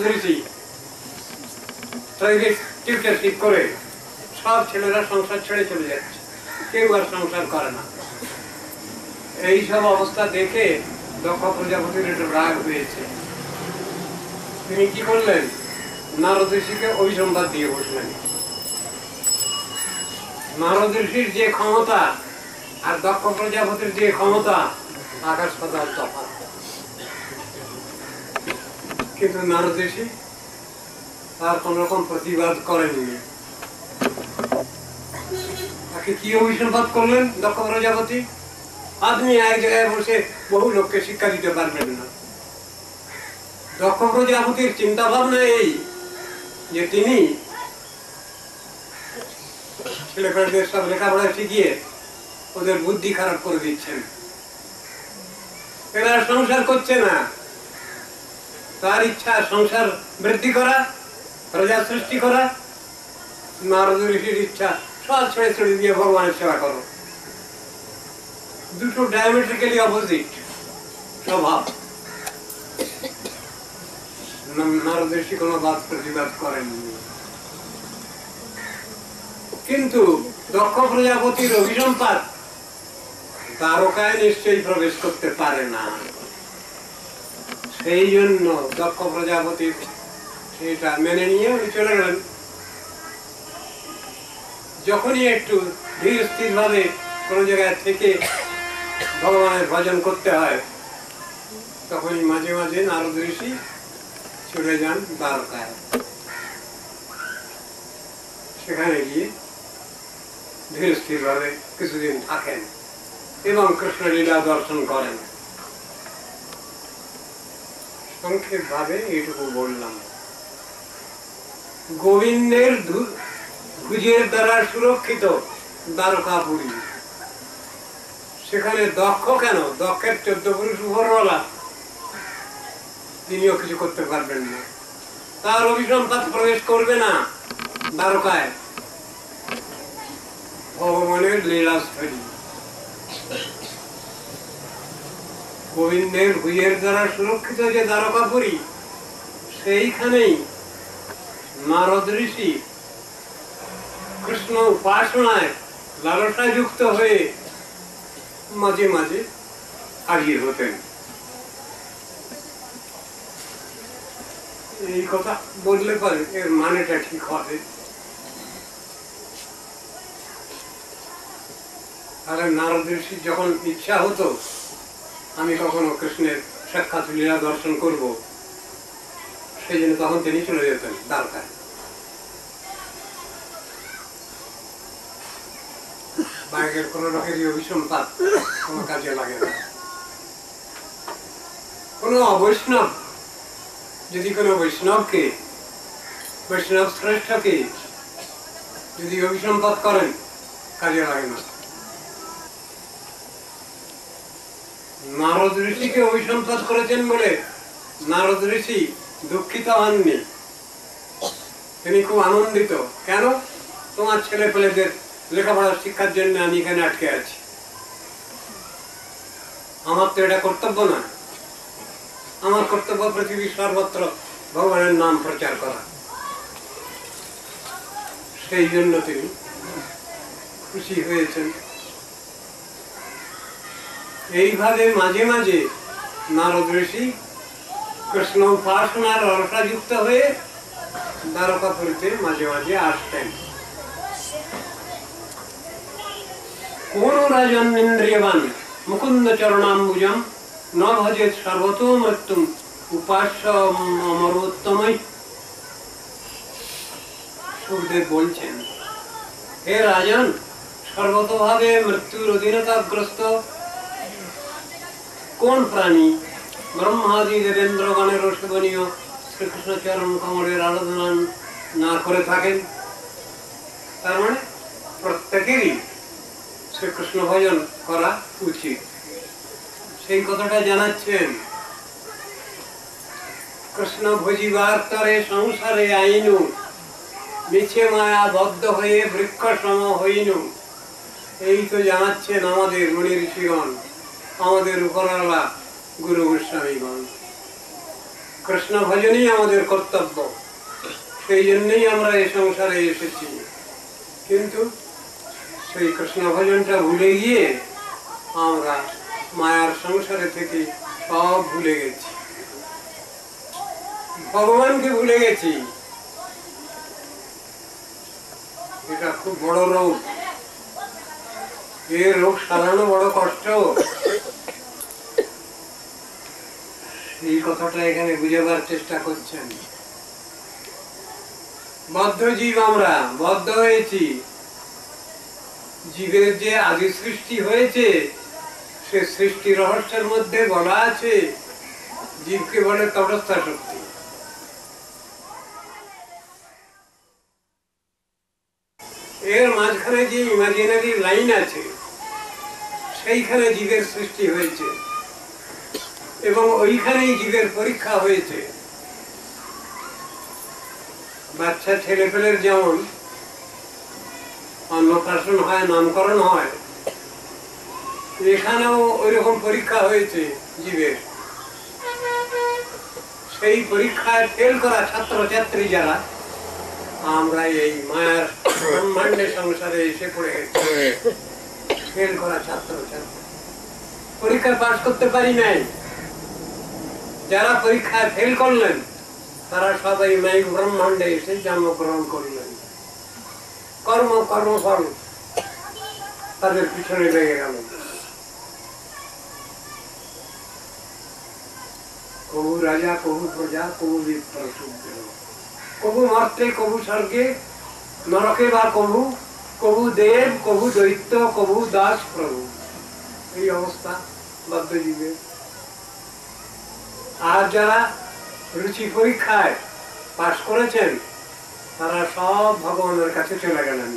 নারদ ঋষি টিউটারশিপ করে সব ছেলেরা সংসার ছেড়ে চলে যাচ্ছে, কেউ আর সংসার করে না। এইসব অবস্থা দেখে দক্ষ প্রজাপতির একটু রাগ হয়েছে। তিনি কি করলেন, নারদ ঋষিকে অভিসম্বাদ দিয়ে বসলেন। নারদ ঋষির যে ক্ষমতা আর দক্ষ প্রজাপতির যে ক্ষমতা, আকাশ পাতাল তফাৎ। কিন্তু নারদ ঋষি তার কোন রকম প্রতিবাদ করেননি। তাকে কি অভিসম্বাদ করলেন দক্ষ প্রজাপতি, আপনি এক জায়গায় বসে বহু লোককে শিক্ষা দিতে পারবেন না। দক্ষ প্রজাপতির চিন্তা ভাবনা এই যে তিনি ছেলেপেলেদের সব লেখাপড়া শিখিয়ে ওদের বুদ্ধি খারাপ করে দিচ্ছেন। এরা সংসার করছে না, তার ইচ্ছা সংসার বৃদ্ধি করা, প্রজা সৃষ্টি করা। নারদ ঋষির ইচ্ছা সব ছেড়ে ছেড়ে দিয়ে ভগবানের সেবা করো। দুটো ডায়ামেট্রিক্যালি অপোজিট স্বভাব। নারদ ঋষি কোনো বাদ প্রতিবাদ করেননি। কিন্তু দক্ষ প্রজাপতির অভিসম্পাদ দ্বারকায় নিশ্চয়ই প্রবেশ করতে পারে না। সেই জন্য দক্ষ প্রজাপতি সেটা মেনে নিয়ে উনি চলে গেলেন। যখনই একটু ধীর স্থির ভাবে কোনো জায়গায় থেকে ভগবানের ভজন করতে হয়, তখনই মাঝে মাঝে নারদ ঋষি চলে যান দ্বারকায়। সেখানে গিয়ে ধীর স্থির ভাবে কিছুদিন থাকেন এবং কৃষ্ণ লীলা দর্শন করেন। সংক্ষেপ ভাবে এইটুকু বললাম। গোবিন্দের ভুজের দ্বারা সুরক্ষিত দ্বারকাপুরী। সেখানে দক্ষ কেন, দক্ষের 14 পুরুষ উপরওয়ালা, তিনিও কিছু করতে পারবেন না। তার অভিসম্পাদ প্রবেশ করবে না দ্বারকায়। ভগবানের লীলাস্থলী। গোবিন্দের ভুজের দ্বারা সুরক্ষিত যে দ্বারকাপুরী, সেইখানেই নারদ ঋষি কৃষ্ণ উপাসনায় লালসাযুক্ত হয়ে মাঝে মাঝে হাজির হতেন। এই কথা বললে পারে এর মানেটা ঠিক হবে। তাহলে নারদ ঋষি যখন ইচ্ছা হতো আমি কখনো কৃষ্ণের সাক্ষাৎ লীলা দর্শন করব, সেই জন্য তখন তিনি চলে যেতেন দ্বারকায়। বাইরের কোন রকমের অভিসম্পাদ কোনো কাজে লাগে না। কোন অবৈষ্ণব যদি কোনো বৈষ্ণবকে, বৈষ্ণব শ্রেষ্ঠকে যদি অভিসম্পাদ করেন, কাজে লাগে না। নারদ ঋষিকে অভিসম্পাদ করেছেন বলে নারদ ঋষি দুঃখিত হননি, তিনি খুব আনন্দিত। কেন? তোমার ছেলে পেলেদের লেখাপড়ার শিক্ষার জন্য আমি এখানে আটকে আছি, আমার তো এটা কর্তব্য না। আমার কর্তব্য পৃথিবীর সর্বত্র ভগবানের নাম প্রচার করা। সেই জন্য তিনি খুশি হয়েছেন। এইভাবে মাঝে মাঝে নারদ ঋষি কৃষ্ণ উপাসনার রসাযুক্ত হয়ে দ্বারকাপুরীতে মাঝে মাঝে আসতেন। কোন রাজন ইন্দ্রিয়বান মুকুন্দ চরণাম্বুজম ন ভজেত সর্বতো মৃত্যুম উপাস্য অমরোত্তমই। সুখদেব বলছেন, হে রাজন, সর্বতভাবে মৃত্যুর অধীনতাগ্রস্ত কোন প্রাণী ব্রহ্মাদি দেবেন্দ্রগণের সেবনীয় শ্রীকৃষ্ণ চরণ কমলের আরাধনা না করে থাকেন? তার মানে প্রত্যেকেরই শ্রীকৃষ্ণ ভজন করা উচিত, সেই কথাটা জানাচ্ছেন। কৃষ্ণ ভজিবার তরে সংসারে আইনু, মিছে মায়া বদ্ধ হয়ে বৃক্ষ সম হইনু। এই তো জানাচ্ছেন আমাদের মুনি ঋষিগণ, আমাদের উপরওয়ালা গুরু গোস্বামীগণ। কৃষ্ণ ভজনই আমাদের কর্তব্য, সেই জন্যই আমরা এই সংসারে এসেছি। কিন্তু সেই কৃষ্ণ ভজনটা ভুলে গিয়ে আমরা মায়ার সংসারে থেকে সব ভুলে গেছি, ভগবানকে ভুলে গেছি। এটা খুব বড় রোগ, এই রোগ সারানো বড় কষ্ট। এই কথাটা এখানে বুঝাবার চেষ্টা করছেন। বদ্ধ জীব, আমরা বদ্ধ হয়েছি। জীবের যে আদি সৃষ্টি হয়েছে সে সৃষ্টি রহস্যের মধ্যে বলা আছে জীবকে বলে তটস্থা শক্তি। এর মাঝখানে যে ইমাজিনারি লাইন আছে সেইখানে জীবের সৃষ্টি হয়েছে এবং ওইখানেই জীবের পরীক্ষা হয়েছে। বাচ্চা ছেলেপেলের যেমন অন্নপ্রাশন হয়, নামকরণ হয়, এখানেও ওই রকম পরীক্ষা হয়েছে জীবের। সেই পরীক্ষায় ফেল করা ছাত্রছাত্রী যারা, আমরা এই মায়ার ব্রহ্মাণ্ডের সংসারে এসে পড়ে গেছি। ফেল করা ছাত্রছাত্রী, পরীক্ষায় পাস করতে পারি নাই। যারা পরীক্ষায় ফেল করলেন তারা সবাই মাইক ব্রহ্মাণ্ডে এসে জন্মগ্রহণ করলেন। কর্মফল তাদের পিছনে লেগে গেল। কবু রাজা, কবু প্রজা, কবু বিপ্র, কবু মর্তে, কবু স্বর্গে, নরকে বা কবু, কবু দেব, কবু দৈত্য, কবু দাস প্রভু। এই অবস্থা বদ্ধজীবের। আর যারা রুচি পরীক্ষায় পাশ করেছেন তারা সব ভগবানের কাছে চলে গেলেন।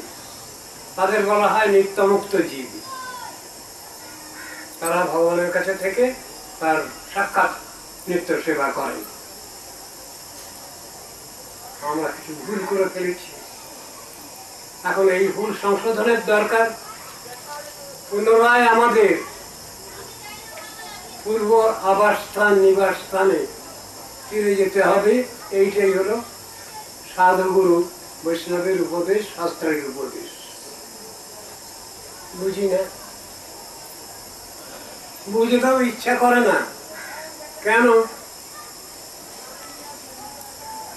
তাদের বলা হয় নিত্যমুক্ত জীব। তারা ভগবানের কাছে থেকে তার সাক্ষাৎ নিত্য সেবা করেন। আমরা কিছু ভুল করে ফেলেছি, এখন এই ভুল সংশোধনের দরকার। পুনরায় আমাদের পূর্ব আবাসস্থান, নিবাস স্থানে ফিরে যেতে হবে। এইটাই হলো সাধুগুরু বৈষ্ণবের উপদেশ, শাস্ত্রের উপদেশ। বুঝি না, বুঝতেও ইচ্ছা করে না। কেন?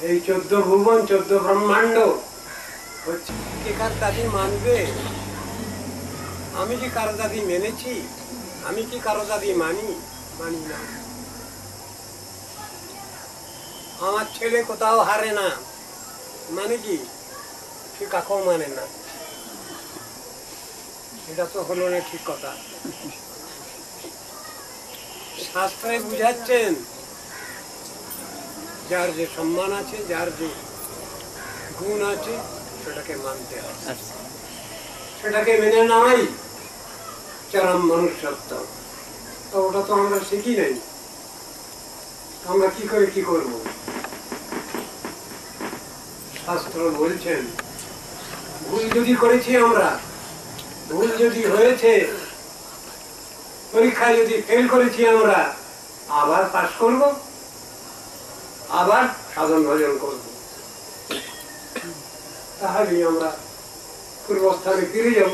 এই 14 ভুবন, 14 ব্রহ্মাণ্ড হচ্ছে। কে কার দাবি মানবে? আমি কি কারো দাবি মেনেছি? আমি কি কারো দাবি মানি? মানি না। আমার ছেলে কোথাও হারে না, মানে কি সে কাকেও মানে না। এটা তো হলো না ঠিক কথা। শাস্ত্রে বুঝাচ্ছেন যার যে সম্মান আছে, যার যে গুণ আছে সেটাকে মানতে হবে, সেটাকে মেনে নেওয়াই চরম মনুষ্যত্ব। তো ওটা তো আমরা শিখি নাই। আমরা কি করে কি করব? শাস্ত্র বলছেন ভুল যদি করেছি আমরা, ভুল যদি হয়েছে, পরীক্ষায় যদি ফেল করেছি আমরা, আবার পাস করব, আবার সাধন ভজন করব। তাহলেই আমরা পূর্বস্থানে ফিরে যাব।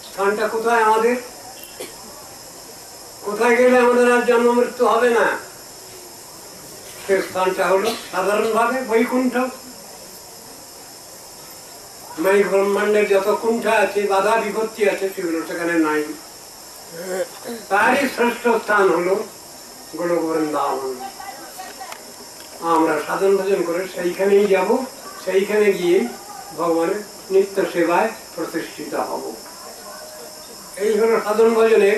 স্থানটা কোথায় আমাদের? কোথায় গেলে আমাদের আর জন্ম মৃত্যু হবে না? সে স্থানটা হলো সাধারণভাবে বৈকুণ্ঠ। মাইক ব্রহ্মাণ্ডের যত কুণ্ঠা আছে, বাধা বিপত্তি আছে, সেগুলো সেখানে নাই। তারই শ্রেষ্ঠ স্থান হলো গোলক বৃন্দাবন। আমরা সাধন ভজন করে সেইখানেই যাব, সেইখানে গিয়ে ভগবানের নিত্য সেবায় প্রতিষ্ঠিত হব। এই হলো সাধন ভজনের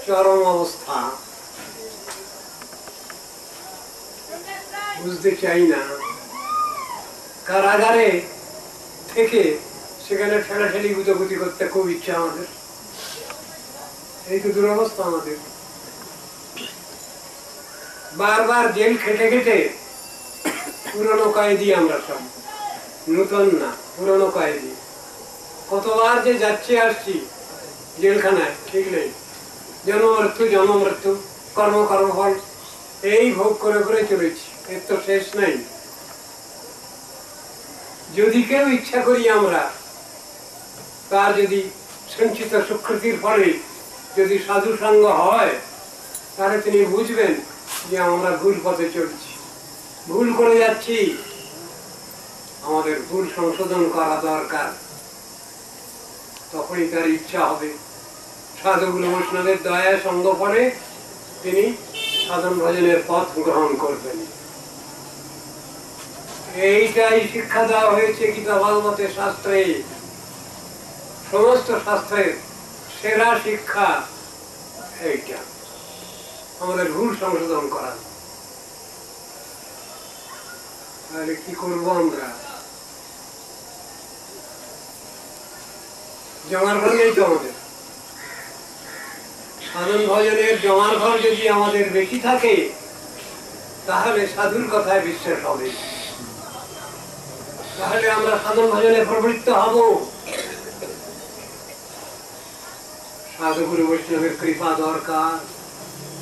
চরম অবস্থা। বুঝতে চাই না। কারাগারে থেকে সেখানে ঠেলাঠেলি গুজোগুজি করতে খুব ইচ্ছা আমাদের। এই তো দুরবস্থা আমাদের। বারবার জেল খেটে খেটে পুরনো কয়েদি আমরা সব, নতুন না, পুরনো কয়েদি। কতবার যে যাচ্ছি আসছি জেলখানায় ঠিক নেই। জন্ম মৃত্যু, জন্ম মৃত্যু, কর্মফল, এই ভোগ করে করে চলেছি, এর তো শেষ নাই। যদি কেউ ইচ্ছা করি আমরা, তার যদি সঞ্চিত সুকৃতির ফলে যদি সাধু সঙ্গ হয়, তাহলে তিনি বুঝবেন যে আমরা ভুল পথে চলছি, ভুল করে যাচ্ছি, আমাদের ভুল সংশোধন করা দরকার। তখনই তার ইচ্ছা হবে। সাধুগুরু বৈষ্ণবের দয়া সঙ্গ পরে তিনি সাধন ভজনের পথ গ্রহণ করবেন। এইটাই শিক্ষা দেওয়া হয়েছে গীতা ভাগবতের শাস্ত্রে। সমস্ত শাস্ত্রের সেরা শিক্ষা এইটা, আমাদের ভুল সংশোধন করা। তাহলে কি করবো আমরা? জমার ঘর নেই তো আমাদের। সাধন ভজনের জমার ঘর যদি আমাদের বেশি থাকে, তাহলে সাধুর কথায় বিশ্বাস হবে, তাহলে আমরা সাধন ভজনে প্রবৃত্ত হব। সাধুগুরু বৈষ্ণবের কৃপা দরকার,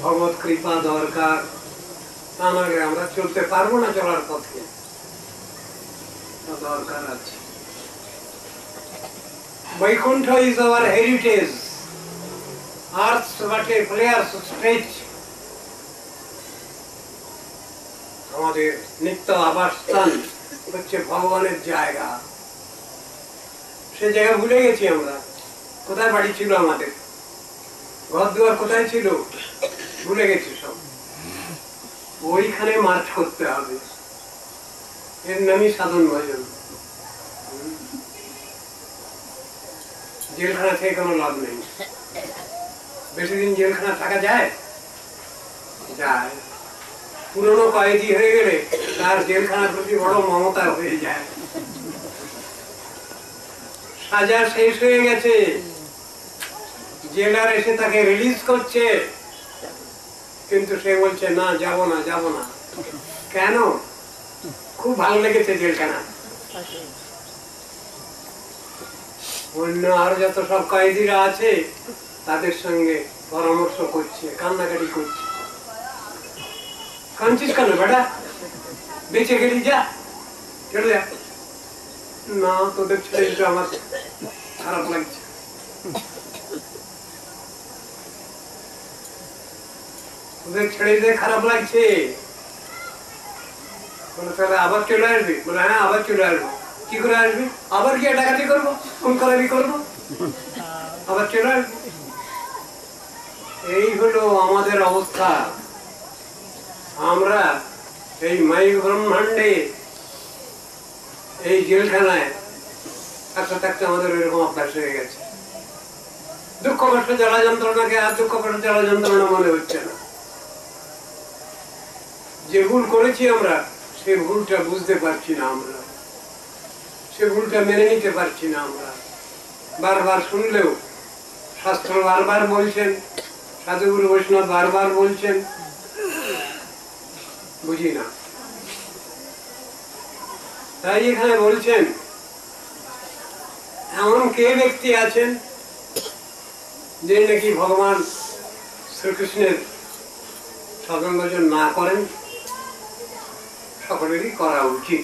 ভগবত কৃপা দরকার, তা নাহলে আমরা চলতে পারবো না চলার পথে। দরকার আছে। Vaikuntha is our heritage. Earth's what a player's stretch. আমাদের নিত্য আবাসস্থান হচ্ছে ভগবানের জায়গা। সে জায়গা ভুলে গেছি আমরা। কোথায় বাড়ি ছিল আমাদের, ঘর দুয়ার কোথায় ছিল, ভুলে গেছি সব। ওইখানে মার্চ করতে হবে। এর নামই সাধন ভজন। জেলখানা থেকে কোনো লাভ নেই। বেশি দিন জেলখানা থাকা যায়? যায়। পুরনো কয়েদি হয়ে গেলে তার জেলখানার প্রতি বড় মমতা হয়ে যায়। সাজা শেষ হয়ে গেছে, জেলার এসে তাকে রিলিজ করছে, কিন্তু সে বলছে না, যাব না, যাব না। কেন? খুব ভালো লেগেছে জেলখানা। অন্য আরো যত সব কয়েদিরা আছে তাদের সঙ্গে পরামর্শ করছে, কান্নাকাটি করছে। কাঁদছিস কেন বেটা? বেঁচে গেলি, যা, চলে যা। না, তোদের ছেড়ে দিতে আমার খারাপ লাগছে। তোদের ছেড়ে দিতে খারাপ লাগছে। বলে তাহলে আবার চলে আসবি? বলে হ্যাঁ, আবার চলে আসবো। কি করে আসবি? আবার গিয়ে ডাকাতি করবো, খুন খারাপি করবো, আবার চলে আসবো। এই হলো আমাদের অবস্থা। আমরা এই মাইক ব্রহ্মাণ্ডে, এই জেলখানায় থাকতে থাকতে আমাদের এরকম অভ্যাস হয়ে গেছে। দুঃখ কষ্ট জ্বালা যন্ত্রণাকে আর দুঃখ কষ্ট জ্বালা যন্ত্রণা মনে হচ্ছে না। যে ভুল করেছি আমরা, সে ভুলটা বুঝতে পারছি না আমরা, সে ভুলটা মেনে নিতে পারছি না আমরা। বারবার শুনলেও শাস্ত্র বারবার বলছেন, সাধুগুরু বৈষ্ণব বারবার বলছেন, বুঝি না। তাই এখানে বলছেন, এমন কে ব্যক্তি আছেন যে নাকি ভগবান শ্রীকৃষ্ণের সাধন ভজন না করেন? সকলেরই করা উচিত,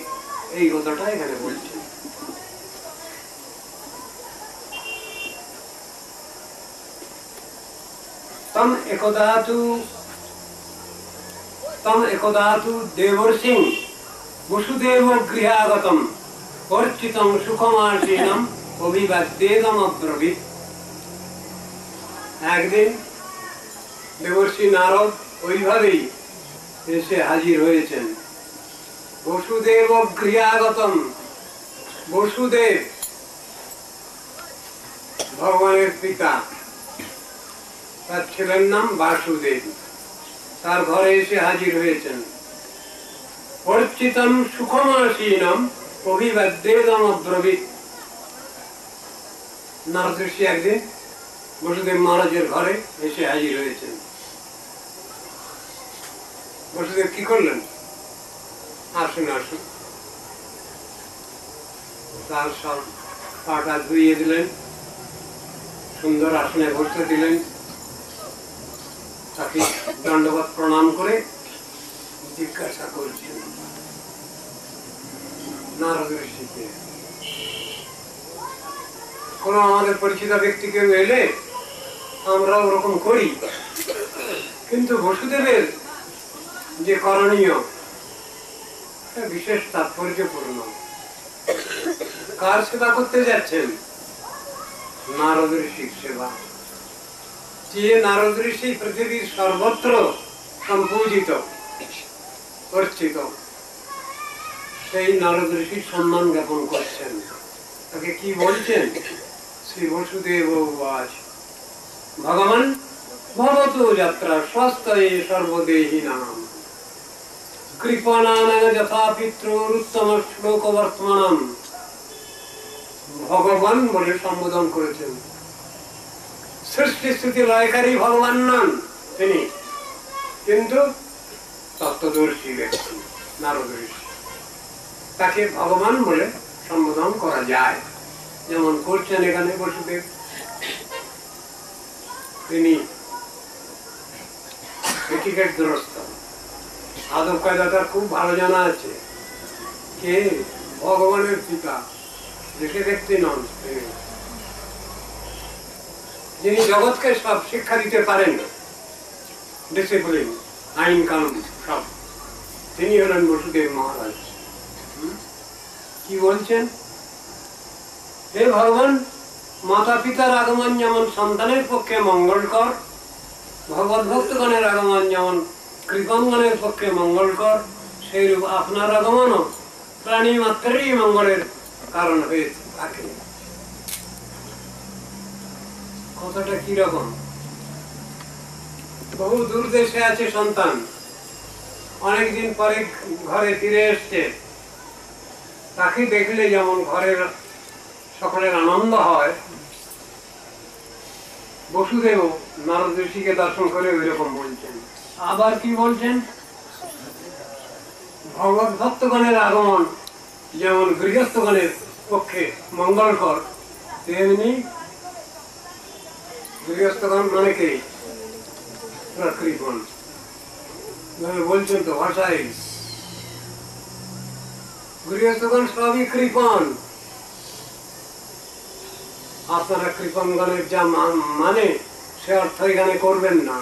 এই কথাটা এখানে বলছেন। तम एकदा तु देवर्षिं वसुदेव गृहागतं वर्चितं सुखमासीनं अभिवाद्येदम अब्रवीत। একদিন দেবর্ষি নারদ ওইভাবেই এসে হাজির হয়েছেন। বসুদেব গৃহাগতম, বসুদেব ভগবানের পিতা, তার ছেলের নাম বাসুদেব, তার ঘরে এসে হাজির হয়েছেন। পরিচিতম সুখমাসীনম অভিবাদ্যেদম অব্রবীত। নারদ ঋষি একদিন বসুদেব মহারাজের ঘরে এসে হাজির হয়েছেন। বসুদেব কি করলেন? আসুন আসুন, তার সব পাটা ধুইয়ে দিলেন, সুন্দর আসনে বসতে দিলেন, তাকে দণ্ডবত প্রণাম করে জিজ্ঞাসা করছেন নারদ ঋষিকে। কোন আমাদের পরিচিত ব্যক্তি কেউ এলে আমরা ওরকম করি, কিন্তু বসুদেবের যে করণীয় বিশেষ তাৎপর্যপূর্ণ। কার সেবা করতে যাচ্ছেন? নারদ ঋষির সেবা। যে নারদ ঋষি পৃথিবীর সর্বত্র সম্পূজিত অর্চিত, সেই নারদ ঋষির সম্মান জ্ঞাপন করছেন। তাকে কি বলছেন? শ্রী বসুদেব উবাচ ভগবান ভবতু যাত্রা স্বস্তায়ে সর্বদেহিনাম কৃপণান যথা পিতৃর উত্তম শ্লোক বর্তমানম। ভগবান বলে সম্বোধন করেছেন। সৃষ্টি স্থিতি লয়কারী ভগবান নন তিনি, কিন্তু তত্ত্বদর্শী ব্যক্তি নারদ ঋষি। তাকে ভগবান বলে সম্বোধন করা যায়, যেমন করছেন এখানে বসুদেব। তিনি এটিকেটগ্রস্ত, আদব কায়দা তার খুব ভালো জানা আছে। কে? ভগবানের পিতা, দেখে ব্যক্তি নন তিনি, যিনি জগৎকে সব শিক্ষা দিতে পারেন, ডিসিপ্লিন, আইন কানুন সব, তিনি হলেন বসুদেব মহারাজ। কি বলছেন? হে ভগবান, মাতা পিতার আগমন যেমন সন্তানের পক্ষে মঙ্গলকর, ভগবত ভক্তগণের আগমন যেমন কৃপণগণের পক্ষে মঙ্গলকর, সেইরূপ আপনার আগমনও প্রাণী মাত্রেরই মঙ্গলের কারণ হয়ে থাকে। কথাটা কি রকম? বহু দূর দেশে আছে সন্তান, অনেকদিন পরে ঘরে ফিরে এসছে, তাকে দেখলে যেমন ঘরের সকলের আনন্দ হয়, বসুদেব নারদ ঋষিকে দর্শন করে ওই রকম বলছেন। আবার কি বলছেন? ভগবত ভক্তগণের আগমন যেমন গৃহস্থগণের পক্ষে মঙ্গলকর, তেমনি গৃহস্থগণ মানে কে? কৃপণ বলছেন তো ভাষায়, গৃহস্থগণ সবই কৃপণ। আপনারা কৃপণগণের যা মানে সে অর্থ এখানে করবেন না।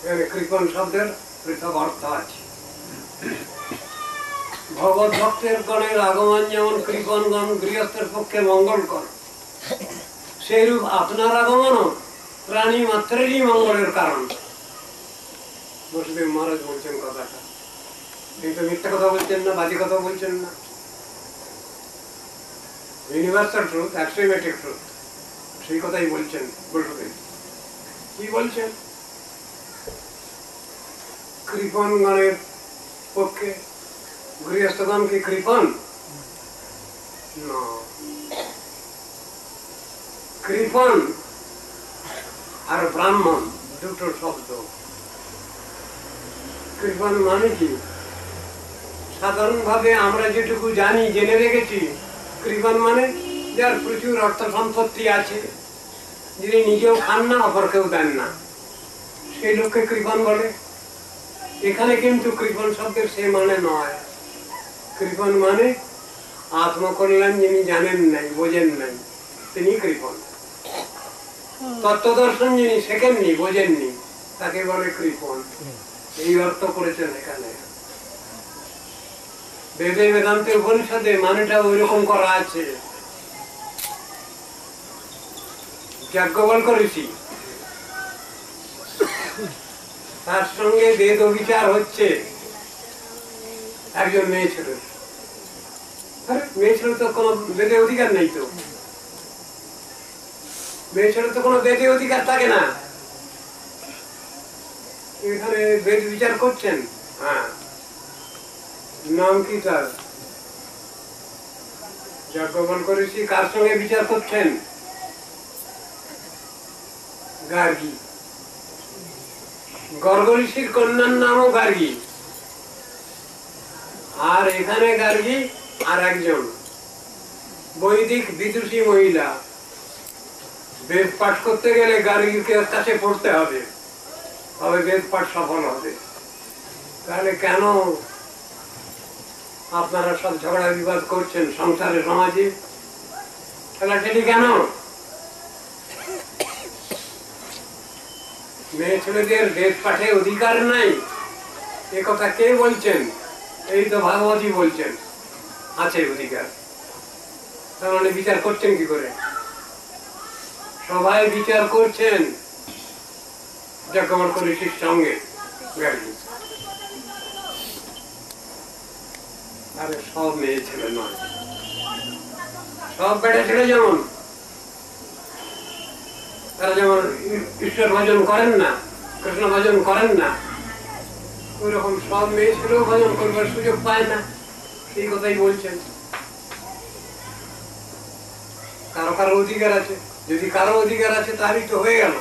এখানে কৃপণ শব্দের পৃথক অর্থ আছে। ভগবত ভক্তের গণের আগমন যেমন কৃপণগণ গৃহস্থের পক্ষে মঙ্গলকর, সেইরূপ আপনার আগমনও প্রাণী মাত্রেরই মঙ্গলের কারণ। বসুদেব মহারাজ বলছেন কথাটা। কিন্তু মিথ্যা কথা বলছেন না, বাজে কথা বলছেন না। ইউনিভার্সাল ট্রুথ, অ্যাক্সিওমেটিক ট্রুথ, সেই কথাই বলছেন বসুদেব। কি বলছেন? কৃপণগণের পক্ষে গৃহস্থগণ কি কৃপণ? না, কৃপণ আর ব্রাহ্মণ দুটো শব্দ। কৃপণ মানে কি? সাধারণ ভাবে আমরা যেটুকু জানি, জেনে রেখেছি, কৃপণ মানে যার প্রচুর অর্থ সম্পত্তি আছে, যিনি নিজেও খান না অপরকেও দেন না, সেই লোককে কৃপণ বলে। এখানে কিন্তু কৃপণ শব্দের সে মানে নয়। কৃপণ মানে আত্মকল্যাণ যিনি জানেন নাই, বোঝেন নাই, তিনি কৃপণ। তত্ত্বদর্শন যিনি শেখেননি, বোঝেননি, তাকে বলে কৃপণ। এই অর্থ করেছেন এখানে। বেদে বেদান্তে উপনিষদে মানেটা ওই রকম করা আছে। যাজ্ঞবল্ক্য ঋষি, তার সঙ্গে বেদ বিচার হচ্ছে একজন মেয়ে ছেলে। মেয়ে ছেলে তো কোনো বেদে অধিকার নেই, তো মেয়ে ছেলে তো কোনো বেদে অধিকার থাকে না। এখানে বেদ বিচার করছেন। হ্যাঁ, নাম কি তার? যাজ্ঞবল্ক্য ঋষি কার সঙ্গে বিচার করছেন? গার্গী। গর্গ ঋষির কন্যার নামও গার্গী। আর এখানে গার্গী আর একজন বৈদিক বিদুষী মহিলা। বেদ পাঠ করতে গেলে গার্গীর কাছে পড়তে হবে, তবে বেদ পাঠ সফল হবে। তাহলে কেন আপনারা সব ঝগড়া বিবাদ করছেন সংসারে সমাজে? ঠেলাঠেলি কেন? মেয়ে ছেলেদের দেশ পাঠে অধিকার নাই, এ কথা কে বলছেন? এই তো ভাগবতী বলছেন আছে অধিকার। তার মানে বিচার করছেন কি করে? সবাই বিচার করছেন যজ্ঞমঠ ঋষির সঙ্গে। আরে সব মেয়ে ছেলে নয়, সব বেটা ছেলে যেমন তারা যেমন ঈশ্বর ভজন করেন না, কৃষ্ণ ভজন করেন না, ওই রকম সব মেয়ে ছেলেও ভজন করবার সুযোগ পায় না। এই কথাই বলছেন। কারো কারো অধিকার আছে, যদি কারো অধিকার আছে তাহলেই তো হয়ে গেল।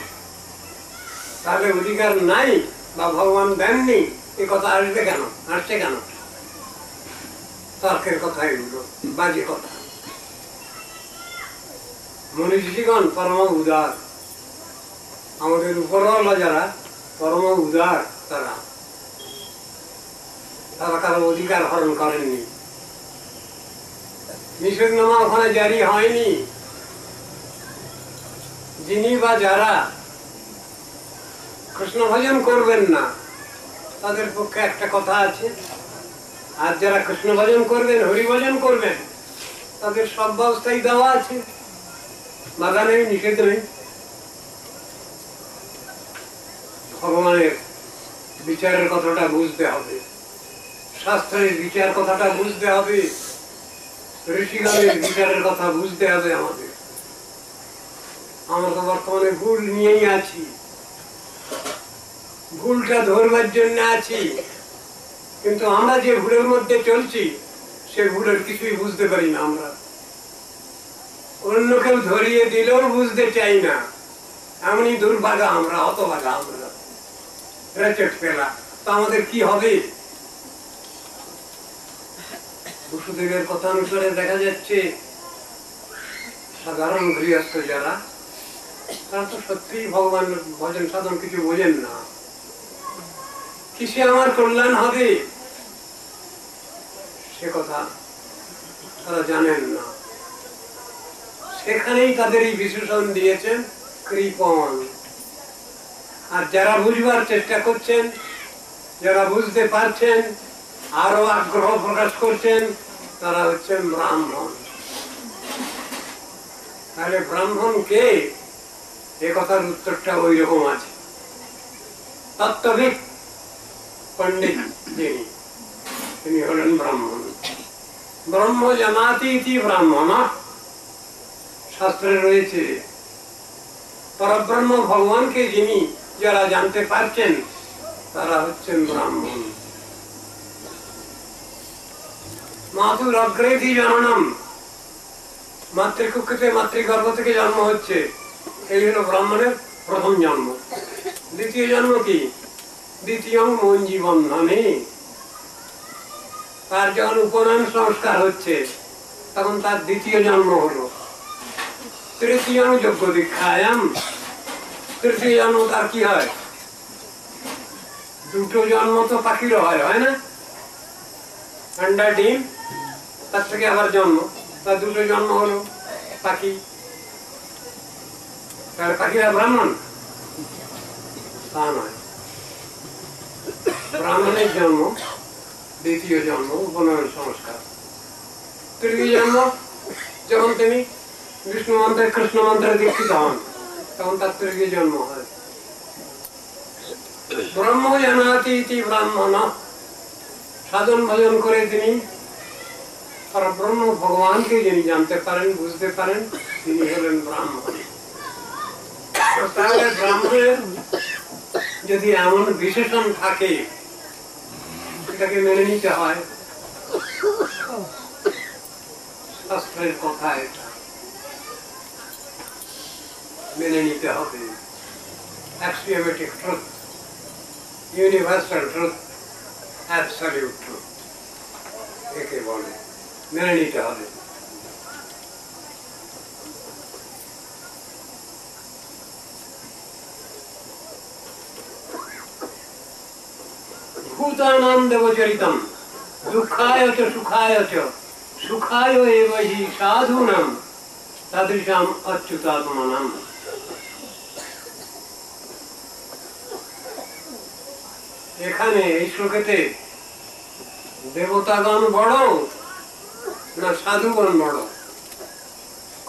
তাহলে অধিকার নাই বা ভগবান দেননি এ কথা আসবে কেন, আসছে কেন? তর্কের কথা এগুলো, বাজে কথা। মনীষীগণ পরম উদার, আমাদের উপরওয়ালা যারা পরম উদার, তারা কারো অধিকার হরণ করেননি। নিষেধনামা ওখানে জারি হয়নি। যিনি বা যারা কৃষ্ণ ভজন করবেন না তাদের পক্ষে একটা কথা আছে, আর যারা কৃষ্ণ ভজন করবেন, হরি ভজন করবেন, তাদের সব ব্যবস্থাই দেওয়া আছে, বাধা নেই, নিষেধ নেই। ভগবানের বিচারের কথাটা বুঝতে হবে, শাস্ত্রের বিচার কথাটা বুঝতে হবে, ঋষিগণের বিচারের কথা বুঝতে হবে আমাদের। আমরা তো বর্তমানে ভুল নিয়েই আছি, ভুলটা ধরবার জন্য আছি, কিন্তু আমরা যে ভুলের মধ্যে চলছি সে ভুলের কিছুই বুঝতে পারি না। আমরা অন্য কেউ ধরিয়ে দিলেও বুঝতে চাই না, এমনই দুর্ভাগা আমরা, হতভাগা আমরা, রেচেট ফেলা। তো আমাদের কি হবে? বসুদেবের কথা অনুসারে দেখা যাচ্ছে সাধারণ গৃহস্থ যারা, তারা তো সত্যি ভগবান ভজন সাধন কিছু বোঝেন না। কিসে আমার কল্যাণ হবে সে কথা তারা জানেন না। সেখানেই তাদের এই বিশেষণ দিয়েছেন কৃপণ। আর যারা বুঝবার চেষ্টা করছেন, যারা বুঝতে পারছেন, আরো আগ্রহ প্রকাশ করছেন, তারা হচ্ছেন ব্রাহ্মণ। তাহলে ব্রাহ্মণ কে? এ কথার উত্তরটা ওই রকম আছে। তত্ত্ববিদ পণ্ডিত যিনি, তিনি হলেন ব্রাহ্মণ। ব্রহ্ম জানাতি ইতি ব্রাহ্মণ, শাস্ত্রে রয়েছে। পরব্রহ্ম ভগবানকে যিনি যারা জানতে পারছেন তারা হচ্ছেন ব্রাহ্মণ। মাতুর অগ্রেধি জননম, মাতৃকুক্ষিতে মাতৃগর্ভ থেকে জন্ম হচ্ছে, এই হলো ব্রাহ্মণের প্রথম জন্ম। দ্বিতীয় জন্ম কি? দ্বিতীয় মন জীবন নামে। তার যখন উপনয়ন সংস্কার হচ্ছে তখন তার দ্বিতীয় জন্ম হলো। তৃতীয় যোগ্য দীক্ষায়াম, তৃতীয় জন্ম তার কি হয়? দুটো জন্ম তো পাখিরও হয় না? আন্ডা ডিম, তার থেকে আবার জন্ম, তার দুটো জন্ম হলো পাখি। তার পাখিরা ব্রাহ্মণ? তা নয়। ব্রাহ্মণের জন্ম, দ্বিতীয় জন্ম উপনয়ন সংস্কার। তৃতীয় জন্ম যখন তিনি বিষ্ণু মন্ত্রে কৃষ্ণ মন্ত্রে দীক্ষিত হন তখন তার তৃতীয় জন্ম হয়। ব্রহ্ম জানাতি ইতি ব্রাহ্মণ, সাধন ভজন করে তিনি পরব্রহ্ম ভগবানকে যিনি জানতে পারেন, বুঝতে পারেন, তিনি হলেন ব্রাহ্মণ। তাহলে ব্রাহ্মণের যদি এমন বিশেষণ থাকে এটাকে মেনে নিতে হয়। শাস্ত্রের কথা, এটা মেনে নিতে হবে। Axiomatic truth, universal truth, absolute truth একে বলে, মেনে নিতে হবে। भूतानां देवचरितम दुःखाय च सुखाय च सुखाय एव हि साधूनां तादृशाम अच्युतात्मनाम। এখানে এই শ্লোকেতে দেবতাগণ বড় না সাধুগণ বড়,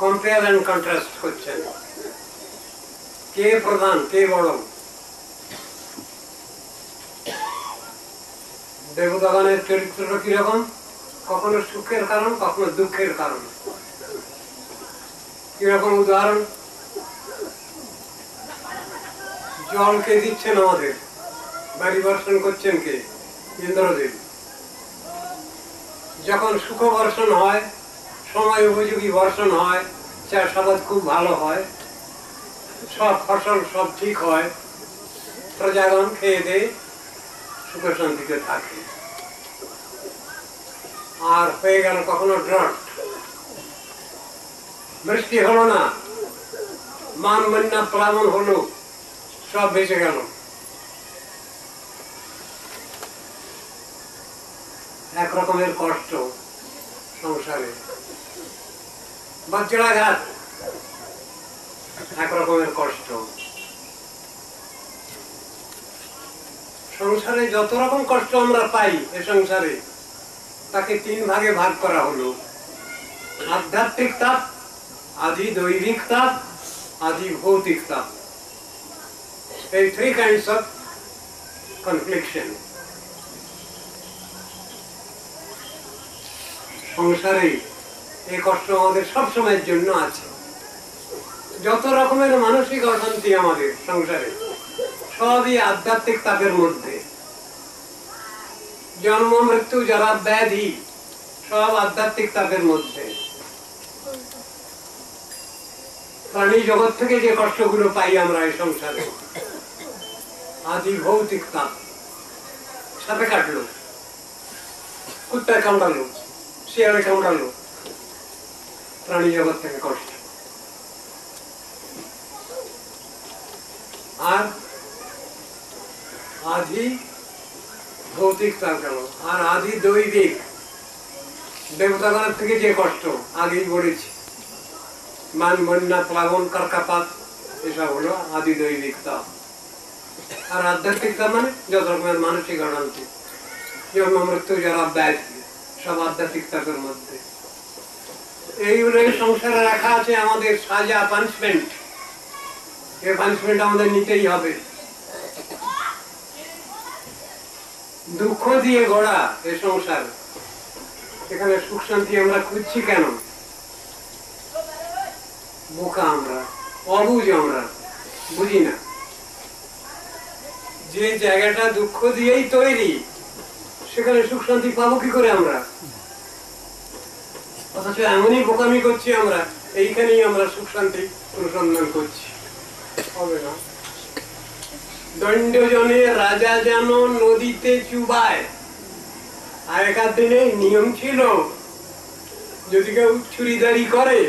কম্পেয়ার এন্ড কন্ট্রাস্ট করছেন, কে প্রধান কে বড়। দেবতাগণের চরিত্রটা কিরকম, কখনো সুখের কারণ কখনো দুঃখের কারণ। কিরকম উদাহরণ, জল কে দিচ্ছেন আমাদের, বাড়ি বর্ষণ করছেন কে, ইন্দ্রদেব। যখন সুখ বর্ষণ হয়, সময় উপযোগী বর্ষণ হয়, চাষাবাদ খুব ভালো হয়, সব ফসল সব ঠিক হয়, প্রজাগণ খেয়ে দেয়, সুখ শান্তিতে থাকে। আর হয়ে গেল কখনো ড্রট, বৃষ্টি হলো না, মান বন্যা প্লাবন হলো, সব বেঁচে গেল। এক রকমের কষ্ট সংসারে। বজ্রাঘাত এক রকমের কষ্ট। সংসারে যত রকম কষ্ট আমরা পাই এ সংসারে, তাকে তিন ভাগে ভাগ করা হলো। আধ্যাত্মিক তাপ, আদি দৈবিক তাপ, আদি ভৌতিক তাপ। এই থ্রি কাইন্ডস অফ কনফ্লিকশন। সংসারে এই কষ্ট আমাদের সব সময়ের জন্য আছে। যত রকমের মানসিক অশান্তি আমাদের সংসারে, সবই আধ্যাত্মিক তাপের মধ্যে। জন্ম মৃত্যু যারা ব্যাধি, সব আধ্যাত্মিক তাপের মধ্যে। প্রাণী জগৎ থেকে যে কষ্টগুলো পাই আমরা এই সংসারে, আদি ভৌতিক তাপ। সাপে কাটলো, কুত্তায় কামড়ালো, শিয়ালে কামড়ালো, প্রাণী জগৎ থেকে কষ্ট। আর আদি ভৌতিক তাপ গেল। আর আদি দৈবিক, দেবতাগণের থেকে যে কষ্ট আগেই বলেছি, মান বন্যা প্লাবন কারকাপাত, এসব হলো আদি দৈবিক তাপ। আর আধ্যাত্মিক তাপ মানে যত রকমের মানসিক অশান্তি, জন্ম মৃত্যু যারা ব্যাধি, সব আধ্যাত্মিক তাপের মধ্যে। এইগুলো সংসারে রাখা আছে আমাদের সাজা, পানিশমেন্ট। এই পানিশমেন্ট আমাদের নিতেই হবে। দুঃখ দিয়ে গড়া এ সংসার, এখানে সুখ শান্তি আমরা খুঁজছি কেন? বোকা আমরা, অবুঝ আমরা, বুঝি না যে জায়গাটা দুঃখ দিয়েই তৈরি, সেখানে সুখ শান্তি পাবো কি করে আমরা? অথচ এমনই বোকামি করছি আমরা, এইখানেই আমরা সুখ শান্তি অনুসন্ধান করছি। হবে না। দণ্ডজনে রাজা যেন নদীতে চুবায়। আগেকার দিনে নিয়ম ছিল, যদি কেউ চুরিদারি করে,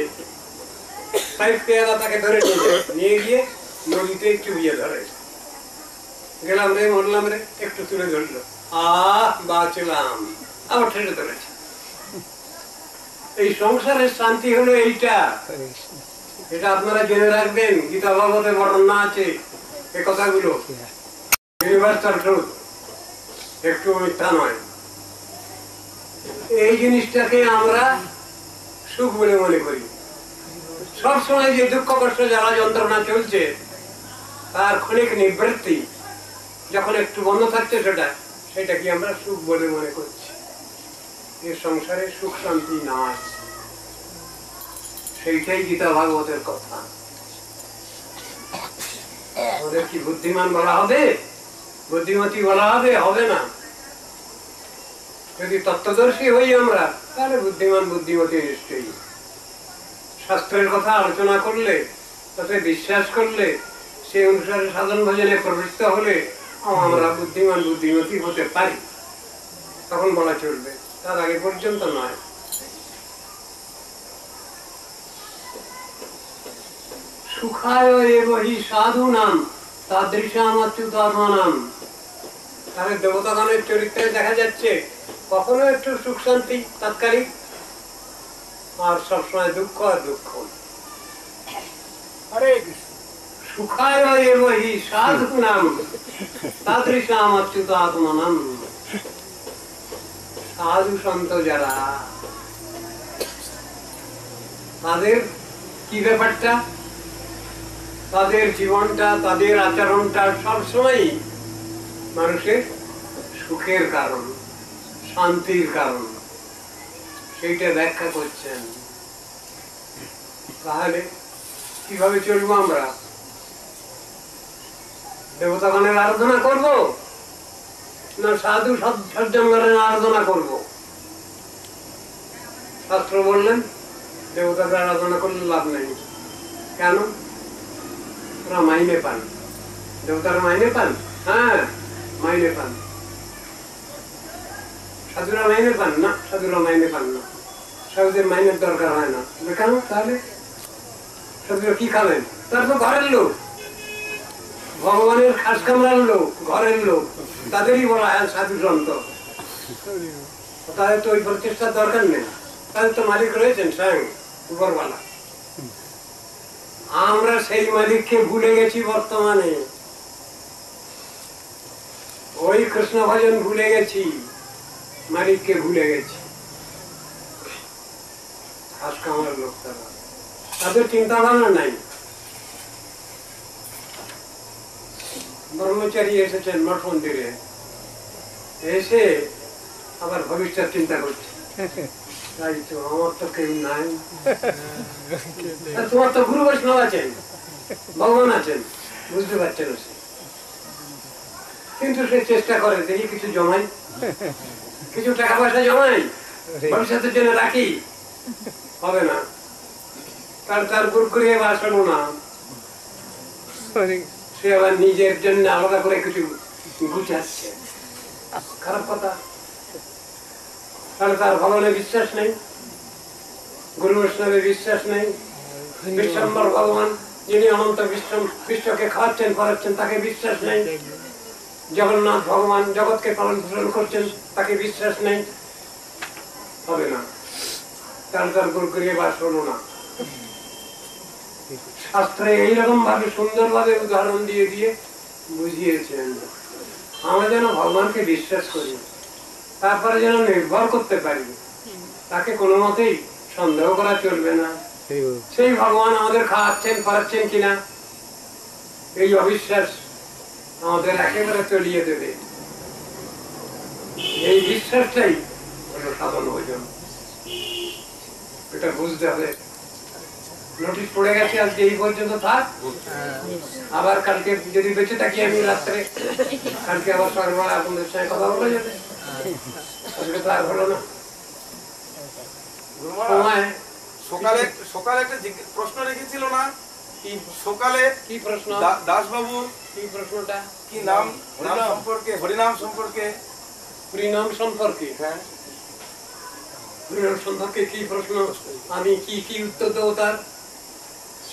তাকে ধরে নিয়ে গিয়ে নদীতে চুবিয়ে ধরে। গেলাম রে, মরলাম রে, একটু তুলে ধরলো, বাঁচলাম, আবার ঠেলে ধরেছে। এই সংসারের শান্তি হলো এইটা। এটা আপনারা জেনে রাখবেন, গীতা ভাগবতে বর্ণনা আছে এই কথাগুলো। ইউনিভার্সাল ট্রুথ, একটু মিথ্যা নয়। এই জিনিসটাকে আমরা সুখ বলে মনে করি। সবসময় যে দুঃখ কষ্ট জ্বালা যন্ত্রণা চলছে, তার ক্ষণিক নিবৃত্তি যখন একটু বন্ধ থাকছে, সেটাকে আমরা সুখ বলে মনে করছি। এই সংসারে সুখ শান্তি নাই, সেইটাই গীতা ভাগবতের কথা। ওদের কি বুদ্ধিমান বলা হবে, বুদ্ধিমতী বলা হবে? হবে না। যদি তত্ত্বদর্শী হই আমরা, তাহলে বুদ্ধিমান বুদ্ধিমতী নিশ্চয়ই। শাস্ত্রের কথা আলোচনা করলে, তাতে বিশ্বাস করলে, সেই অনুসারে সাধন ভজনে প্রবৃত্ত হলে আমরা বুদ্ধিমান বুদ্ধিমতী হতে পারি, তখন বলা চলবে। তার আগে পর্যন্ত নয়। সুখায় এব হি সাধুনাম তাদৃশাম অচ্যুতাত্মনাম। তাহলে দেবতাগণের চরিত্রে দেখা যাচ্ছে কখনো একটু সুখ শান্তি তাৎকালিক, আর সবসময় দুঃখ আর দুঃখ। সুখায় এব হি সাধূনাম তাদৃশাম অচ্যুতাত্মনাম। সাধু সন্ত যারা, তাদের কি ব্যাপারটা, তাদের জীবনটা, তাদের আচরণটা সবসময় মানুষের সুখের কারণ, শান্তির কারণ, সেইটা ব্যাখ্যা করছেন। তাহলে কিভাবে চলবো আমরা? দেবতাগণের আরাধনা করব না সাধু সজ্জনগণের আরাধনা করব? শাস্ত্র বললেন দেবতাদের আরাধনা করলে লাভ নেই। কেন? ওরা মাইনে পান। দেবতারা মাইনে পান? হ্যাঁ, মাইনে পান। সাধুরা মাইনে পান না? সাধুরা মাইনে পান না। সাধুদের মাইনের দরকার হয় না। কেন? তাহলে সাধুরা কি খাবেন? তার তো ঘরের লোক, ভগবানের খাস কামরার লোক, ঘরের লোক, তাদেরই বলা হয় সাধু সন্ত। তাদের তো ওই প্রচেষ্টার দরকার নেই, তাদের তো মালিক রয়েছেন স্বয়ং উপরওয়ালা। আমরা সেই মালিককে ভুলে গেছি বর্তমানে, ওই কৃষ্ণ ভজন ভুলে গেছি, মালিককে ভুলে গেছি। খাস কামরার লোক তারা, তাদের চিন্তা ভাবনা নাই। ব্রহ্মচারী এসেছেন মঠ মন্দিরে, এসে আবার ভবিষ্যৎ চিন্তা করছে, তাই তো আমার তো কেউ নাই। তোমার তো গুরু বৈষ্ণব আছেন, ভগবান আছেন, বুঝতে পারছেন সে, কিন্তু সে চেষ্টা করে দেখি কিছু জমাই, কিছু টাকা পয়সা জমাই, ভবিষ্যতের জন্য রাখি। হবে না, তার গুরু করিয়ে বা শোনো না, সে আবার নিজের জন্য আলাদা করে কিছু গুছাচ্ছে। খারাপ কথা। তাহলে তার ভগবানে বিশ্বাস নেই, গুরু বৈষ্ণবে বিশ্বাস নেই। বিশ্বম্বর ভগবান যিনি অনন্ত বিশ্বকে খাওয়াচ্ছেন পড়াচ্ছেন, তাকে বিশ্বাস নেই। জগন্নাথ ভগবান জগৎকে পালন পোষণ করছেন, তাকে বিশ্বাস নেই। হবে না, তার গুরু করিয়ে বাস হলো না। শাস্ত্রে এইরকম ভাবে সুন্দর ভাবে উদাহরণ দিয়ে দিয়ে বুঝিয়েছেন আমরা যেন ভগবানকে বিশ্বাস করি, তারপরে যেন নির্ভর করতে পারি, তাকে কোনো মতেই সন্দেহ করা চলবে না। সেই ভগবান আমাদের খাওয়াচ্ছেন পড়াচ্ছেন কিনা, এই অবিশ্বাস আমাদের একেবারে তলিয়ে দেবে। এই বিশ্বাসটাই হলো সাধন ভোজন। এটা বুঝতে হবে। নোটিশ পড়ে গেছে, আজকে এই পর্যন্ত থাক। আবার কালকে যদি বেঁচে থাকি আমি রাত্রে, কালকে আবার সকালবেলা আপনাদের সঙ্গে কথা বলা যাবে। আজকে তো আর হলো না। সকালে একটা প্রশ্ন রেখেছিল না? সকালে কি প্রশ্ন? দাসবাবু কি প্রশ্নটা? কি নাম সম্পর্কে, হরিনাম সম্পর্কে, হরিনাম সম্পর্কে। হ্যাঁ, হরিনাম সম্পর্কে কি প্রশ্ন? আমি কি উত্তর দেবো তার?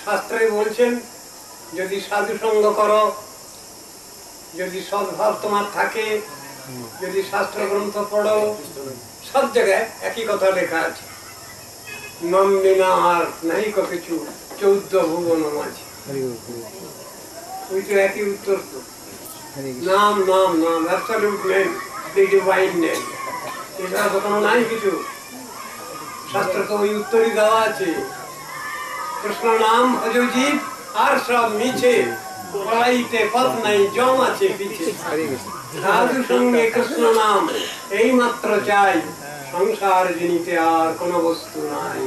শাস্ত্রে বলছেন যদি সাধু সঙ্গ করো, যদি সদ্ভাব তোমার থাকে, যদি শাস্ত্র গ্রন্থ পড়ো, সব জায়গায় একই কথা লেখা আছে, নন্দিনা আর নাই কিছু 14 ভুবন মাঝে। ওই তো একই উত্তর তো, নাম নাম নাম, অ্যাবসলিউট নেম, দি ডিভাইন নেম, এছাড়া তো কোনো নাই কিছু। শাস্ত্র তো ওই উত্তরই দেওয়া আছে, কৃষ্ণ নাম ভজ জীব আর সব মিছে, পড়াইতে পথ নাই জম আছে পিছে। সাধু সঙ্গে কৃষ্ণ নাম এই মাত্র চাই, সংসার জিনিতে আর কোন বস্তু নাই।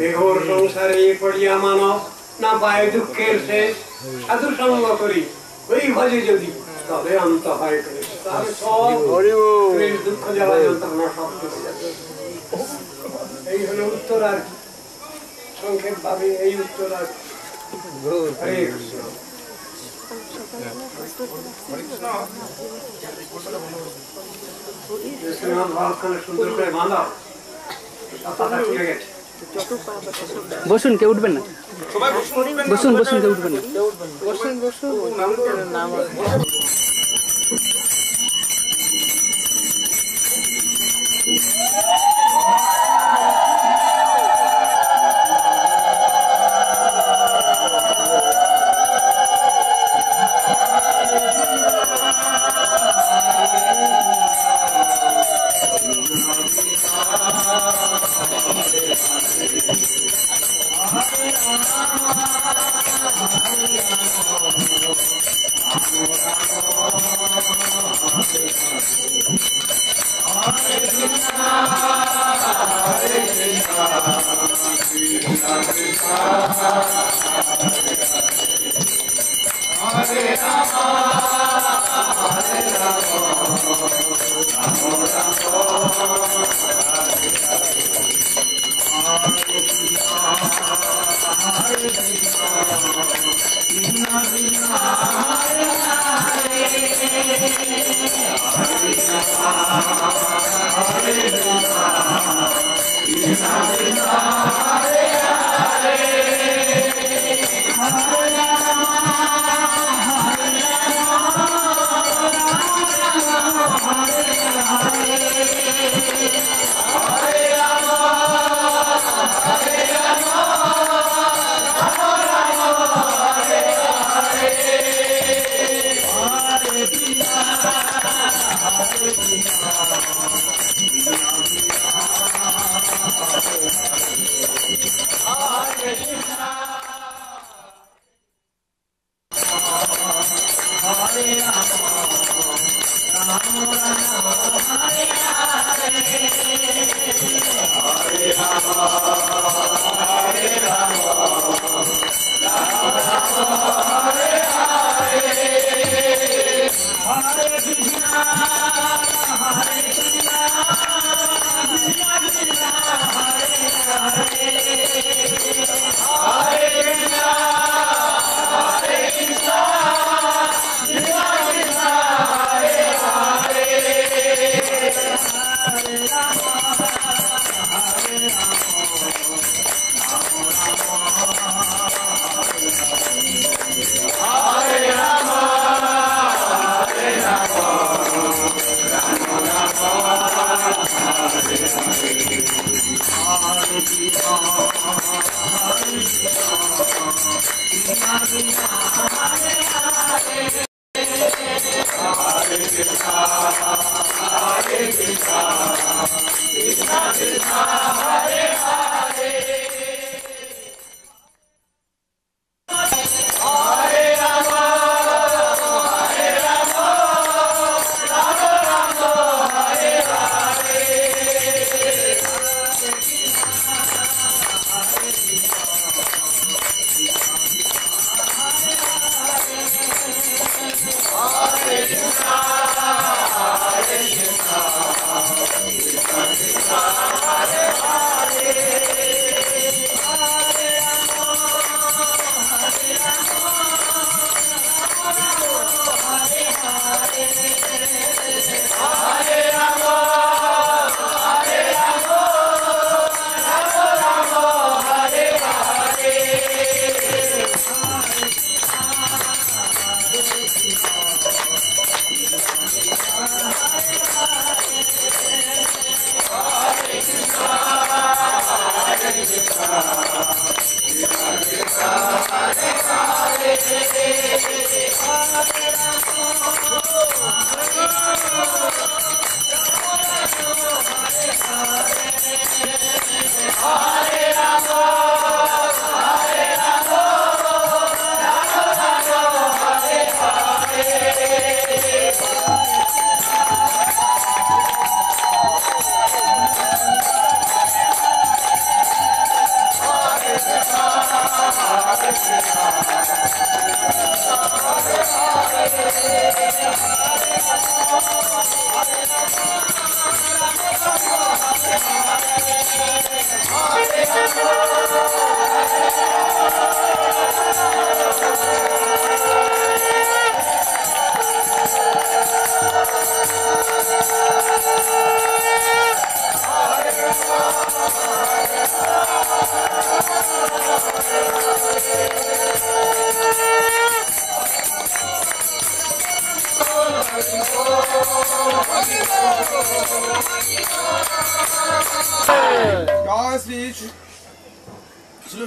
দেহর সংসারে পড়িয়া মানব না পায় দুঃখের শেষ, সাধু সঙ্গ করি ওই ভজে যদি তবে অন্ত হয় ক্লেশ। তাহলে সব ক্লেশ দুঃখ জ্বালা যন্ত্রণা সব চলে যাবে। এই হলো উত্তর। আর সংক্ষেপ ভাবে এই উত্তর। আর হরে কৃষ্ণ। সুন্দর করে বাঁধাও, বসুন, কেউ উঠবেন না। বসুন বসুন, কেউ উঠবেন না।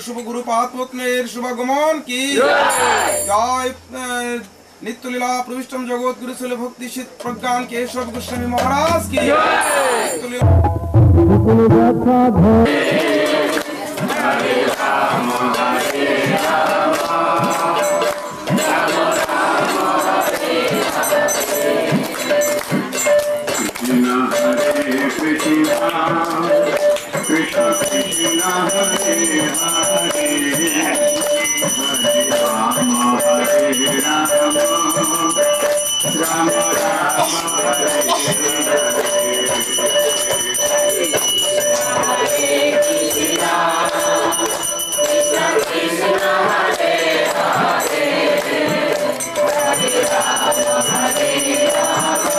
शुभ गुरु पात्मोत्मेर शुभागमन की जय। नित्य लीला प्रविष्टम जगत गुरु सुल भक्ति सिद्ध प्रज्ञान केशव गोस्वामी महाराज की Krishna Krishna Hare Hare Hare Rama Hare Rama Rama Rama Hare Hare Krishna Krishna Krishna Hare Hare Hare Rama Hare Rama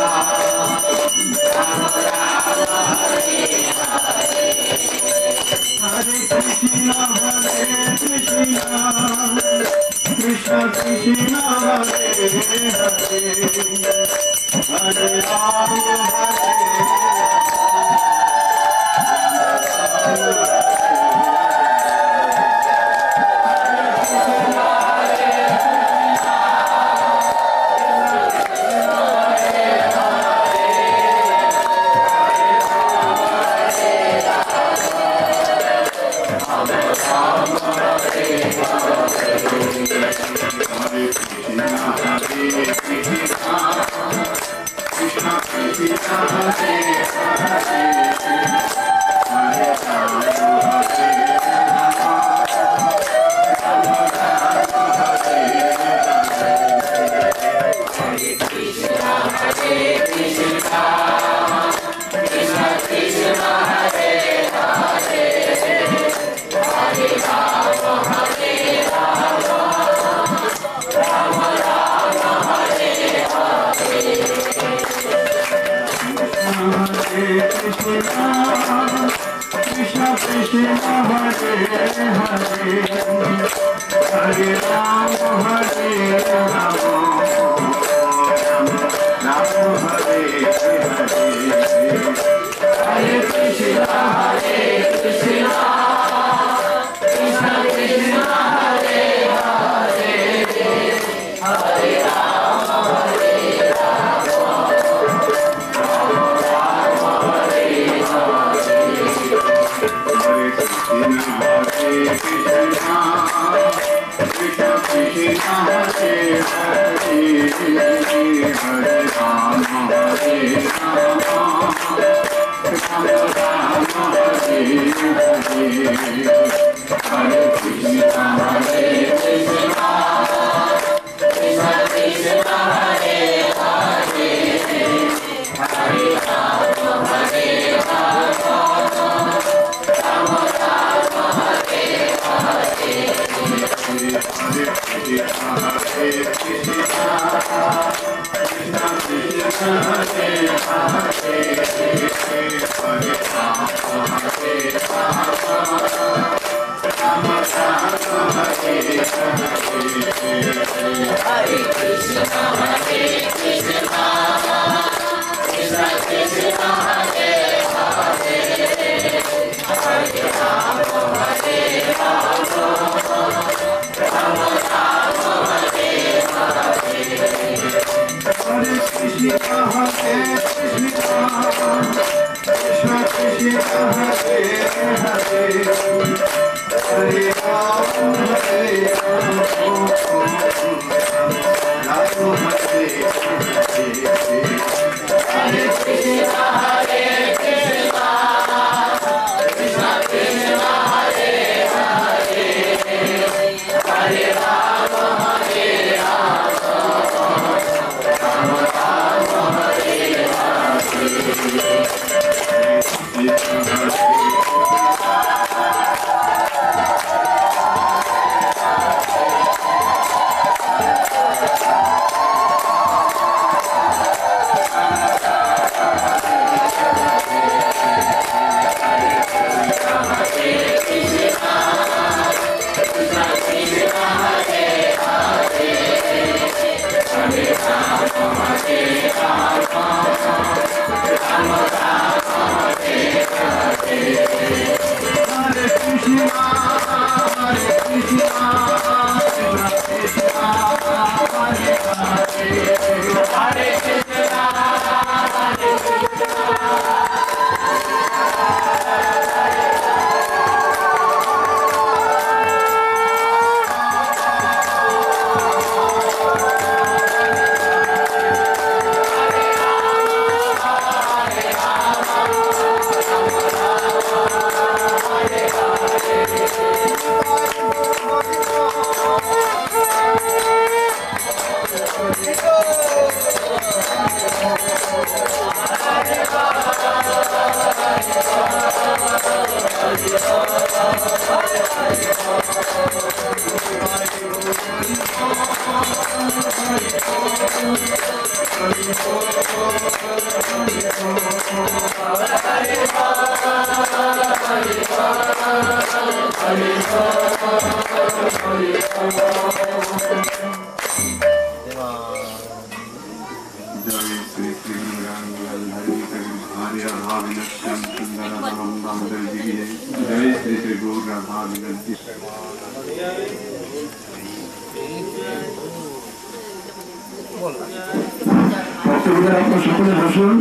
সকলে বসুন।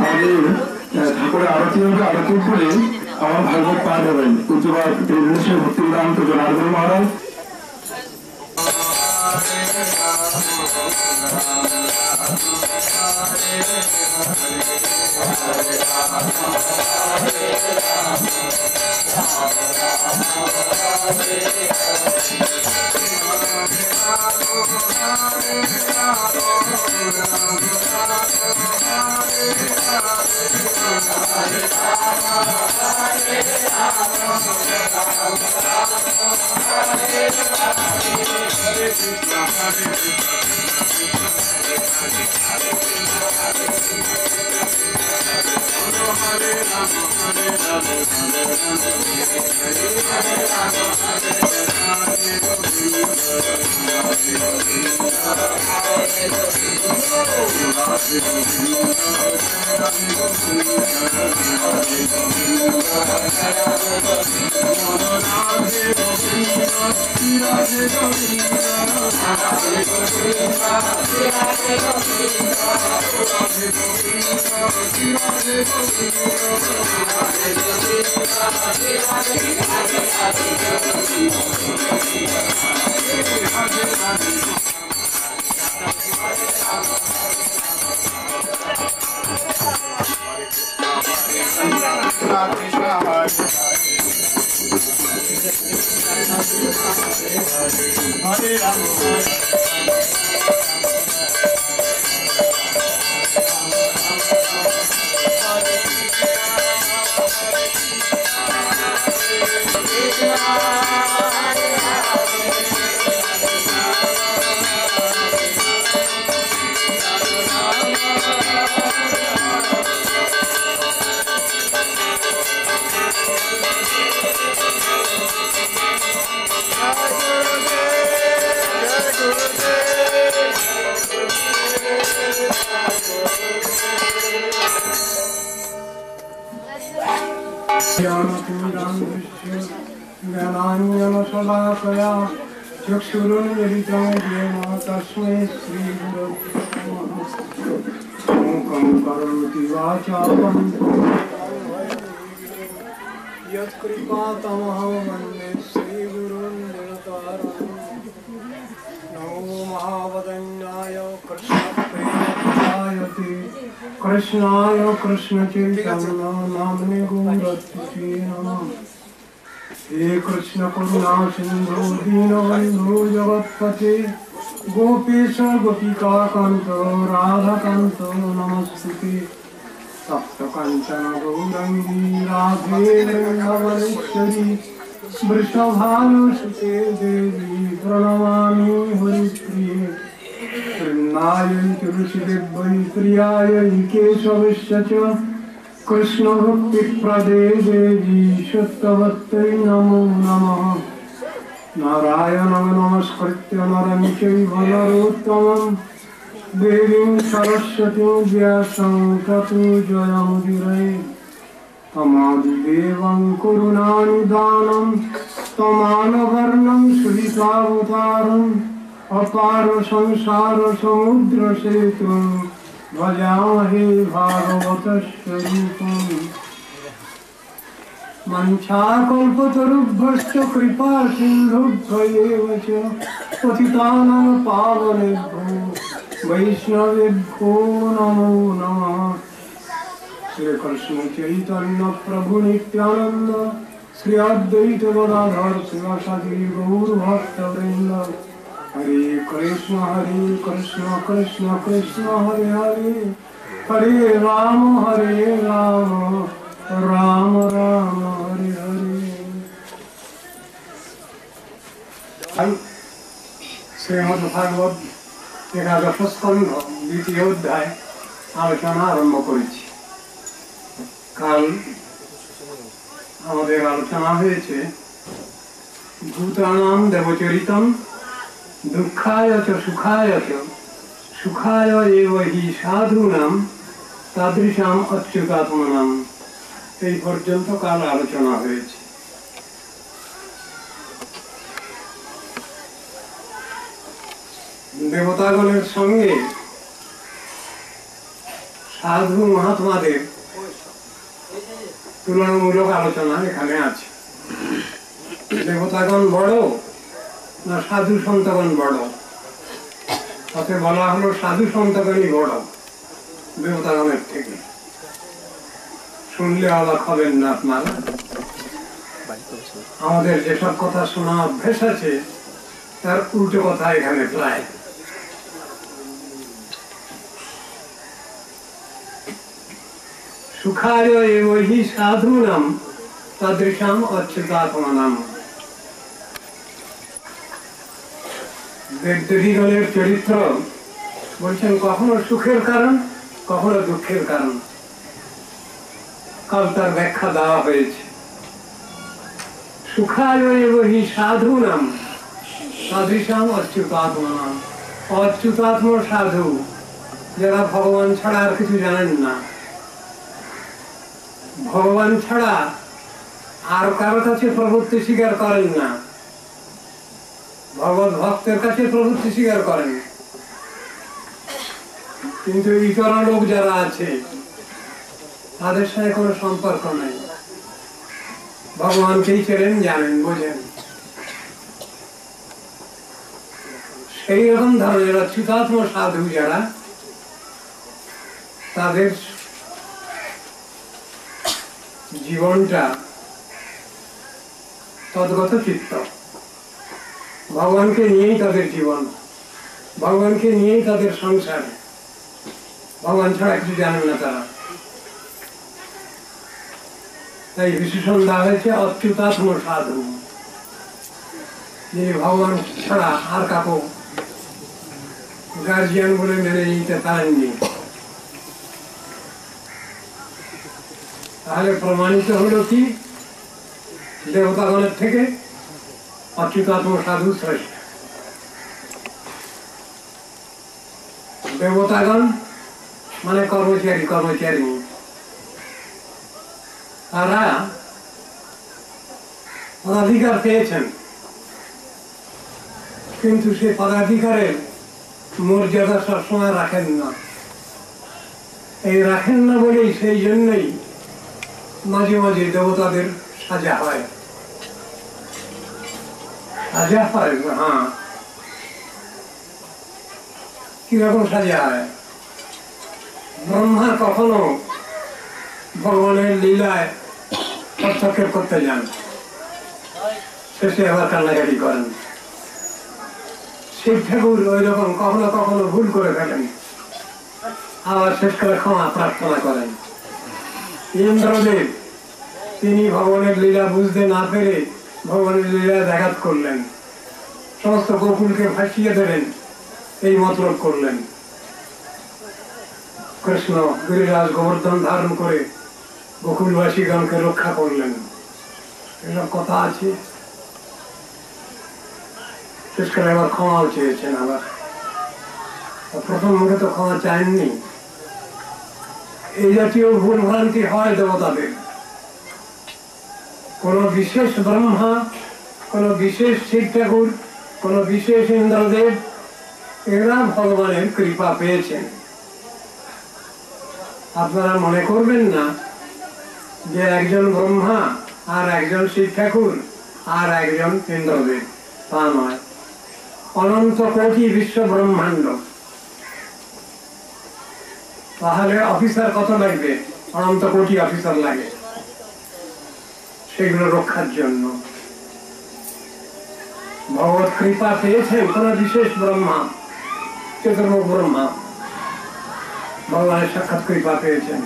আমাদের ঠাকুরের আরতি হবে, আরতির পরে আমার ভাগবত পাঠ হবেন। পূজ্যপাদ ভক্তিবেদান্ত জনার্দন মহারাজ। ज्ञानाञ्जनशलाकया चक्षुरुन्मिलितं येन तस्मै श्रीगुरवे नमः। मूकं करोति वाचालं यत्कृपातमहं वन्दे श्रीगुरुन् दिनकरम्। नमो महावदन्याय कृष्णप्रेमप्रदायते कृष्णाय कृष्णचैतन्य नाम्ने गौरत्वे नमः। हे कृष्ण करुणा सिंधु दीनबन्धु जगत्पते गोपीश गोपिका कांत राधाकांत नमस्ते। सप्त कांचन गौरंगी राधे वृंदावनेश्वरी वृषभानुसुते देवी प्रणमामि हरिप्रिये। वृन्दायै तुलसीदेव्यै प्रियायै केशवस्य च कृष्ण भक्ति प्रदे देवी सत्यवत्यै नमो नमः। नारायणं नमस्कृत्य नरं चैव नरोत्तमं देवीं सरस्वतीं व्यासं ततो जयमुदीरये। तमादिदेवं करुणानिधानं तमानवर्णं सुवितावतारम् अपार संसार समुद्र सेतुं भजामहे भागवतस्वरूपम्। मञ्चाकल्पतरुभ्यश्च कृपा सिन्धुभ्यैव च पतितानां पावनेभ्यो वैष्णवेभ्यो नमो नमः। श्रीकृष्ण चैतन्य प्रभु नित्यानंद श्री अद्वैत गदाधर शिवासादि गौर भक्तवृंद। हरे कृष्ण कृष्ण कृष्ण हरे हरे हरे राम राम राम हरे हरे। श्रीमद् भागवत एकादश स्कंध द्वितीय अध्याय आलोचना आरम्भ करेছি। কাল আমাদের আলোচনা হয়েছে ভূতানাম দেবচরিতম দুঃখায় চ সুখায় চ সুখায় এব হি সাধুনাম তাদৃশাম অচ্যুতাত্মনাম। এই পর্যন্ত কাল আলোচনা হয়েছে। দেবতাগণের সঙ্গে সাধু মহাত্মাদের তুলনামূলক আলোচনা এখানে আছে। দেবতাগণ বড় না সাধু সন্তগণ বড়? তাতে বলা হলো সাধু সন্তগণই বড় দেবতাগণের থেকে। শুনলে অবাক হবেন না আপনারা। আমাদের যেসব কথা শোনা অভ্যেস আছে তার উল্টো কথা এখানে প্রায়। সুখায় এব হি সাধুনাম তাদৃশাম অচ্যুতাত্মনাম। দেবদেবীগণের চরিত্র বলছেন কখনো সুখের কারণ, কখনো দুঃখের কারণ। কাল তার ব্যাখ্যা দেওয়া হয়েছে। সুখায় এব হি সাধুনাম তাদৃশাম অচ্যুতাত্মনাম। অচ্যুতাত্ম সাধু যারা ভগবান ছাড়া আর কিছু জানেন না, ভগবান ছাড়া আর কারো কাছে প্রভুত্ব স্বীকার করেন না, ভগবত ভক্তের কাছে প্রভুত্ব স্বীকার করেন। কিন্তু ইতর লোক যারা আছে তাদের সাথে কোনো সম্পর্ক নেই, ভগবানকেই চেনেন, জানেন, বোঝেন। সেই রকম ধরনের অচ্যুতাত্ম সাধু যারা, তাদের জীবনটা তদ্গত চিত্ত, ভগবানকে নিয়েই তাদের জীবন, ভগবানকে নিয়েই তাদের সংসার, ভগবান ছাড়া কিছু জানেন না তারা। তাই বিশেষণ দেওয়া হয়েছে অচ্যুতাত্ম সাধু, যিনি ভগবান ছাড়া আর কাকো গার্জিয়ান বলে মেনে নিতে পারেননি। তাহলে প্রমাণিত হলো কি দেবতাগণের থেকে অচ্যুতাত্ম সাধু শ্রেষ্ঠ। দেবতাগণ মানে কর্মচারী, কর্মচারী, তারা পদাধিকার পেয়েছেন, কিন্তু সে পদাধিকারের মর্যাদা সবসময় রাখেন না। এই রাখেন না বলেই সেই জন্যই মাঝে মাঝে দেবতাদের সাজা হয়, সাজা হয়। হ্যাঁ, কিরকম সাজা হয়? ব্রহ্মা কখনো ভগবানের লীলায় হস্তক্ষেপ করতে যান, শেষে আবার কান্নাকাটি করেন। শিব ঠাকুর ওই রকম কখনো কখনো ভুল করে ফেলেন, আবার শেষ করে ক্ষমা প্রার্থনা করেন। ইন্দ্রদেব তিনি ভগবানের লীলা বুঝতে না পেরে ভগবানের লীলা ব্যাঘাত করলেন, সমস্ত গোকুলকে ভাসিয়ে দেবেন এই মতলব করলেন। কৃষ্ণ গিরিরাজ গোবর্ধন ধারণ করে গোকুলবাসীগণকে রক্ষা করলেন। এসব কথা আছে। শেষ করে আবার ক্ষমাও চেয়েছেন। আবার প্রথম মুখে তো ক্ষমা চাননি। এই জাতীয় ভুল ভ্রান্তি হয় দেবতাদের। কোন বিশেষ ব্রহ্মা, কোন বিশেষ শিব ঠাকুর, কোন বিশেষ ইন্দ্রদেব, এরা ভগবানের কৃপা পেয়েছেন। আপনারা মনে করবেন না যে একজন ব্রহ্মা আর একজন শিব ঠাকুর আর একজন ইন্দ্রদেব, তা নয়। অনন্ত কোটি বিশ্ব ব্রহ্মাণ্ড। তাহলে অফিসার কত লাগবে? অনন্ত কোটি অফিসার লাগে সেগুলো রক্ষার জন্য। ভগবত কৃপা পেয়েছেন কোন বিশেষ ব্রহ্মা, চতুর্মুখ ব্রহ্মা ভগবানের সাক্ষাৎ কৃপা পেয়েছেন।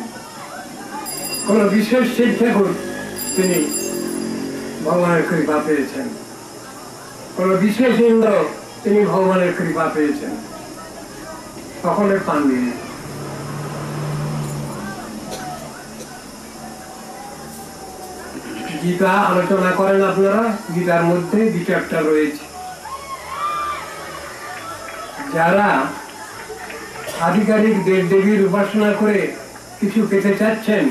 কোন বিশেষ শিব ঠাকুর তিনি ভগবানের কৃপা পেয়েছেন। কোন বিশেষ ইন্দ্র তিনি ভগবানের কৃপা পেয়েছেন। সকলের পাননি। গীতা আলোচনা করেন আপনারা, গীতার মধ্যে 2 চ্যাপ্টার রয়েছে। যারা আধিকারিক দেব দেবীর উপাসনা করে কিছু পেতে চাচ্ছেন,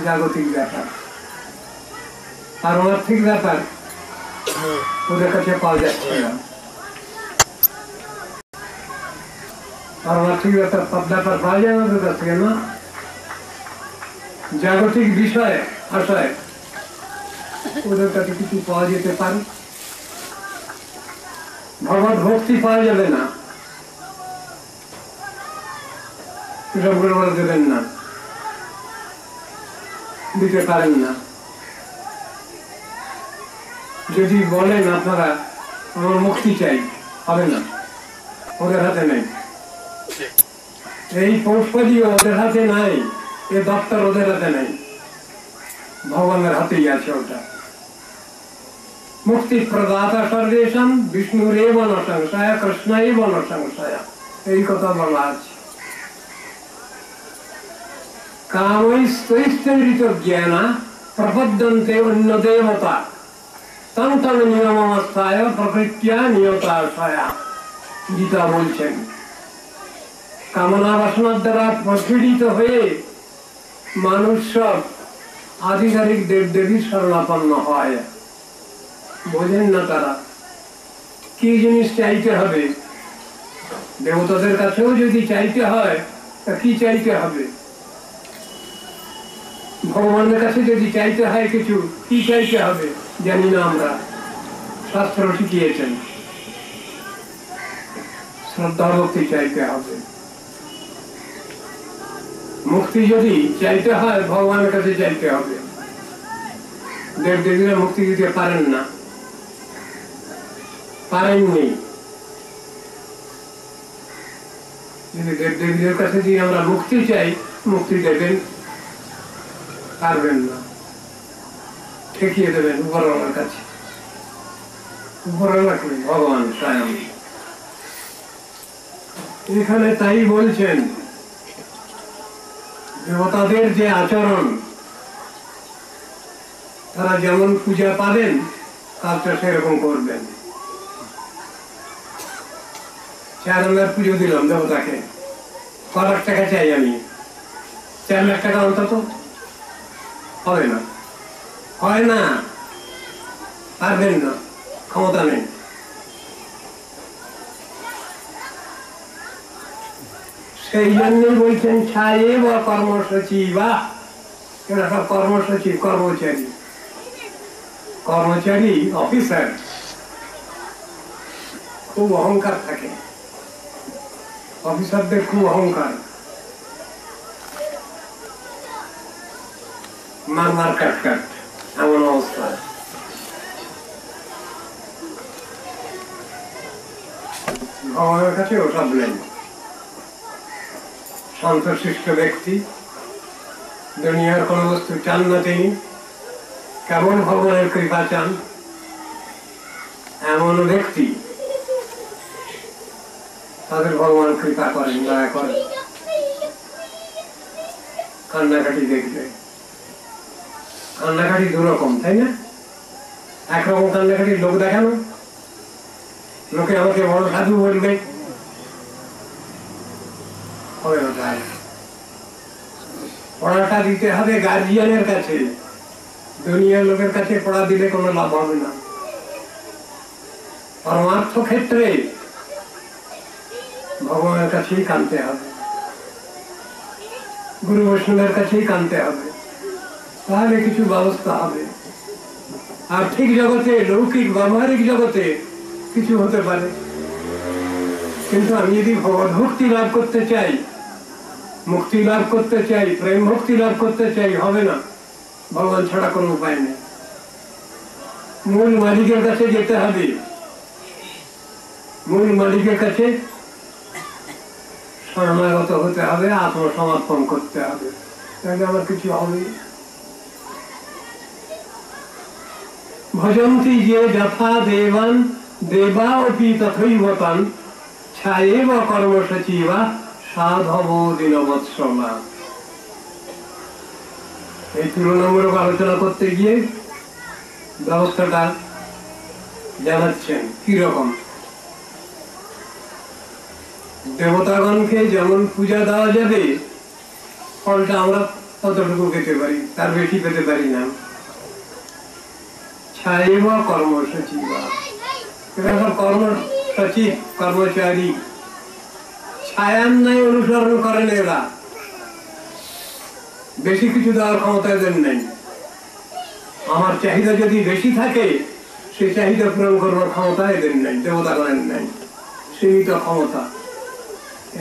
জাগতিক ব্যাপার, পারমার্থিক ব্যাপার ওদের কাছে পাওয়া যাচ্ছে না। পারমার্থিক ব্যাপার পাওয়া যায় ওদের কাছ থেকে না। জাগতিক বিষয় আশায় ওদের কাছে কিছু পাওয়া যেতে পারে, ভগবত ভক্তি পাওয়া যাবে না, এসব বলে দেবেন না, দিতে পারেন না। যদি বলেন আপনারা আমার মুক্তি চাই, হবে না, ওদের হাতে নেই। এই পৌষ্পদী ওদের হাতে নাই, এ দপ্তর ওদের হাতে নেই, ভগবানের হাতেই আছে ওটা। মুক্তি প্রদাতা সর্বেশাম বিষ্ণুরেব ন সংশয় কৃষ্ণেব ন সংশয়, এই কথা বলা আছে। কামৈস্তৈস্তৈরিত জ্ঞানা প্রপদ্যন্তে অন্য দেবতা তং তং নিয়মাবস্থায় প্রকৃত্যা নিয়তাশয়া, গীতা বলছেন। কামনা বাসনার দ্বারা প্রপীড়িত হয়ে মানুষ সব আধিকারিক দেব দেবীর শরণাপন্ন হয়। বোঝেন না তারা কি জিনিস চাইতে হবে। দেবতাদের কাছেও যদি চাইতে হয় তা কি চাইতে হবে, ভগবানের কাছে যদি চাইতে হয় কিছু কি চাইতে হবে জানি না আমরা, শাস্ত্র শিখিয়েছেন শ্রদ্ধা ভক্তি চাইতে হবে। মুক্তি যদি চাইতে হয় ভগবানের কাছে চাইতে হবে। দেব দেবীরা মুক্তি দিতে পারেন না, পারেননি। যদি দেব দেবীদের কাছে যদি আমরা মুক্তি চাই, মুক্তি দেবেন পারবেন না, ঠেকিয়ে দেবেন উপরওয়ালার কাছে। উপরওয়ালা করি ভগবান স্বয়ং। এখানে তাই বলছেন দেবতাদের যে আচরণ, তারা যেমন পূজা পাবেন কাজটা সেরকম করবেন। 4 লাখ পুজো দিলাম দেবতাকে, ক লাখ টাকা চাই আমি, 4 লাখ টাকা অন্তত হবে না, হয় না, পারবেন না, ক্ষমতা নেই। সেই জন্যই বলছেন ছায়ে বা কর্মসূচি, বা এরা সব কর্মসূচি, কর্মচারী, কর্মচারী অফিসার খুব অহংকার থাকে, অফিসারদের খুব অহংকার, মার কাট কাট এমন অবস্থা। ভগবানের কাছে ওসব নেই। শান্তশিষ্ট ব্যক্তি, দুনিয়ার কোন বস্তু চান না তিনি, কেবল ভগবানের কৃপা চান, এমন ব্যক্তি তাদের ভগবান কৃপা করেন, দয়া করেন। কান্নাকাটি দেখবে, কান্নাকাটি 2 রকম, তাই না? একরকম কান্নাকাটি লোক দেখানো, লোকে আমাকে বড় সাধু বলবে, পড়াটা দিতে হবে গার্জিয়ানের কাছে, দুনিয়ার লোকের কাছে পড়া দিলে কোনো লাভ হবে না। পরমার্থ ক্ষেত্রে ভগবানের কাছেই কানতে হবে, গুরু বৈষ্ণবের কাছেই কানতে হবে, তাহলে কিছু ব্যবস্থা হবে। আর্থিক জগতে, লৌকিক ব্যবহারিক জগতে কিছু হতে পারে, কিন্তু আমি যদি ভগবত ভক্তি লাভ করতে চাই, মুক্তি লাভ করতে চাই, প্রেম ভক্তি লাভ করতে চাই, হবে না। ভগবান ছাড়া কোনো উপায় নেই। মূল মালিকের কাছে যেতে হবে, মূল মালিকের কাছে শরণাগত হতে হবে, আত্মসমর্পণ করতে হবে, তাহলে আমার কিছু হবে। ভজন্তি যে যথা দেবান দেবা অপি তথৈবতান ছায়েব কর্মসূচি বা সাধব দিনবৎসলা। এই তুলনামূলক আলোচনা করতে গিয়ে ব্যবস্থাটা জানাচ্ছেন কি রকম। দেবতাগণকে যেমন পূজা দেওয়া যাবে, ফলটা আমরা ততটুকু পেতে পারি, তার বেশি পেতে পারি না। ছায়েব কর্মসূচি কর্মসচিব কর্মচারী ছায়ার নাই অনুসরণ করেন এরা, বেশি কিছু দেওয়ার ক্ষমতা এদের নেই। আমার চাহিদা যদি বেশি থাকে, সেই চাহিদা পূরণ করবার ক্ষমতা এদের নেই, দেবতাগণের নেই, সীমিত ক্ষমতা।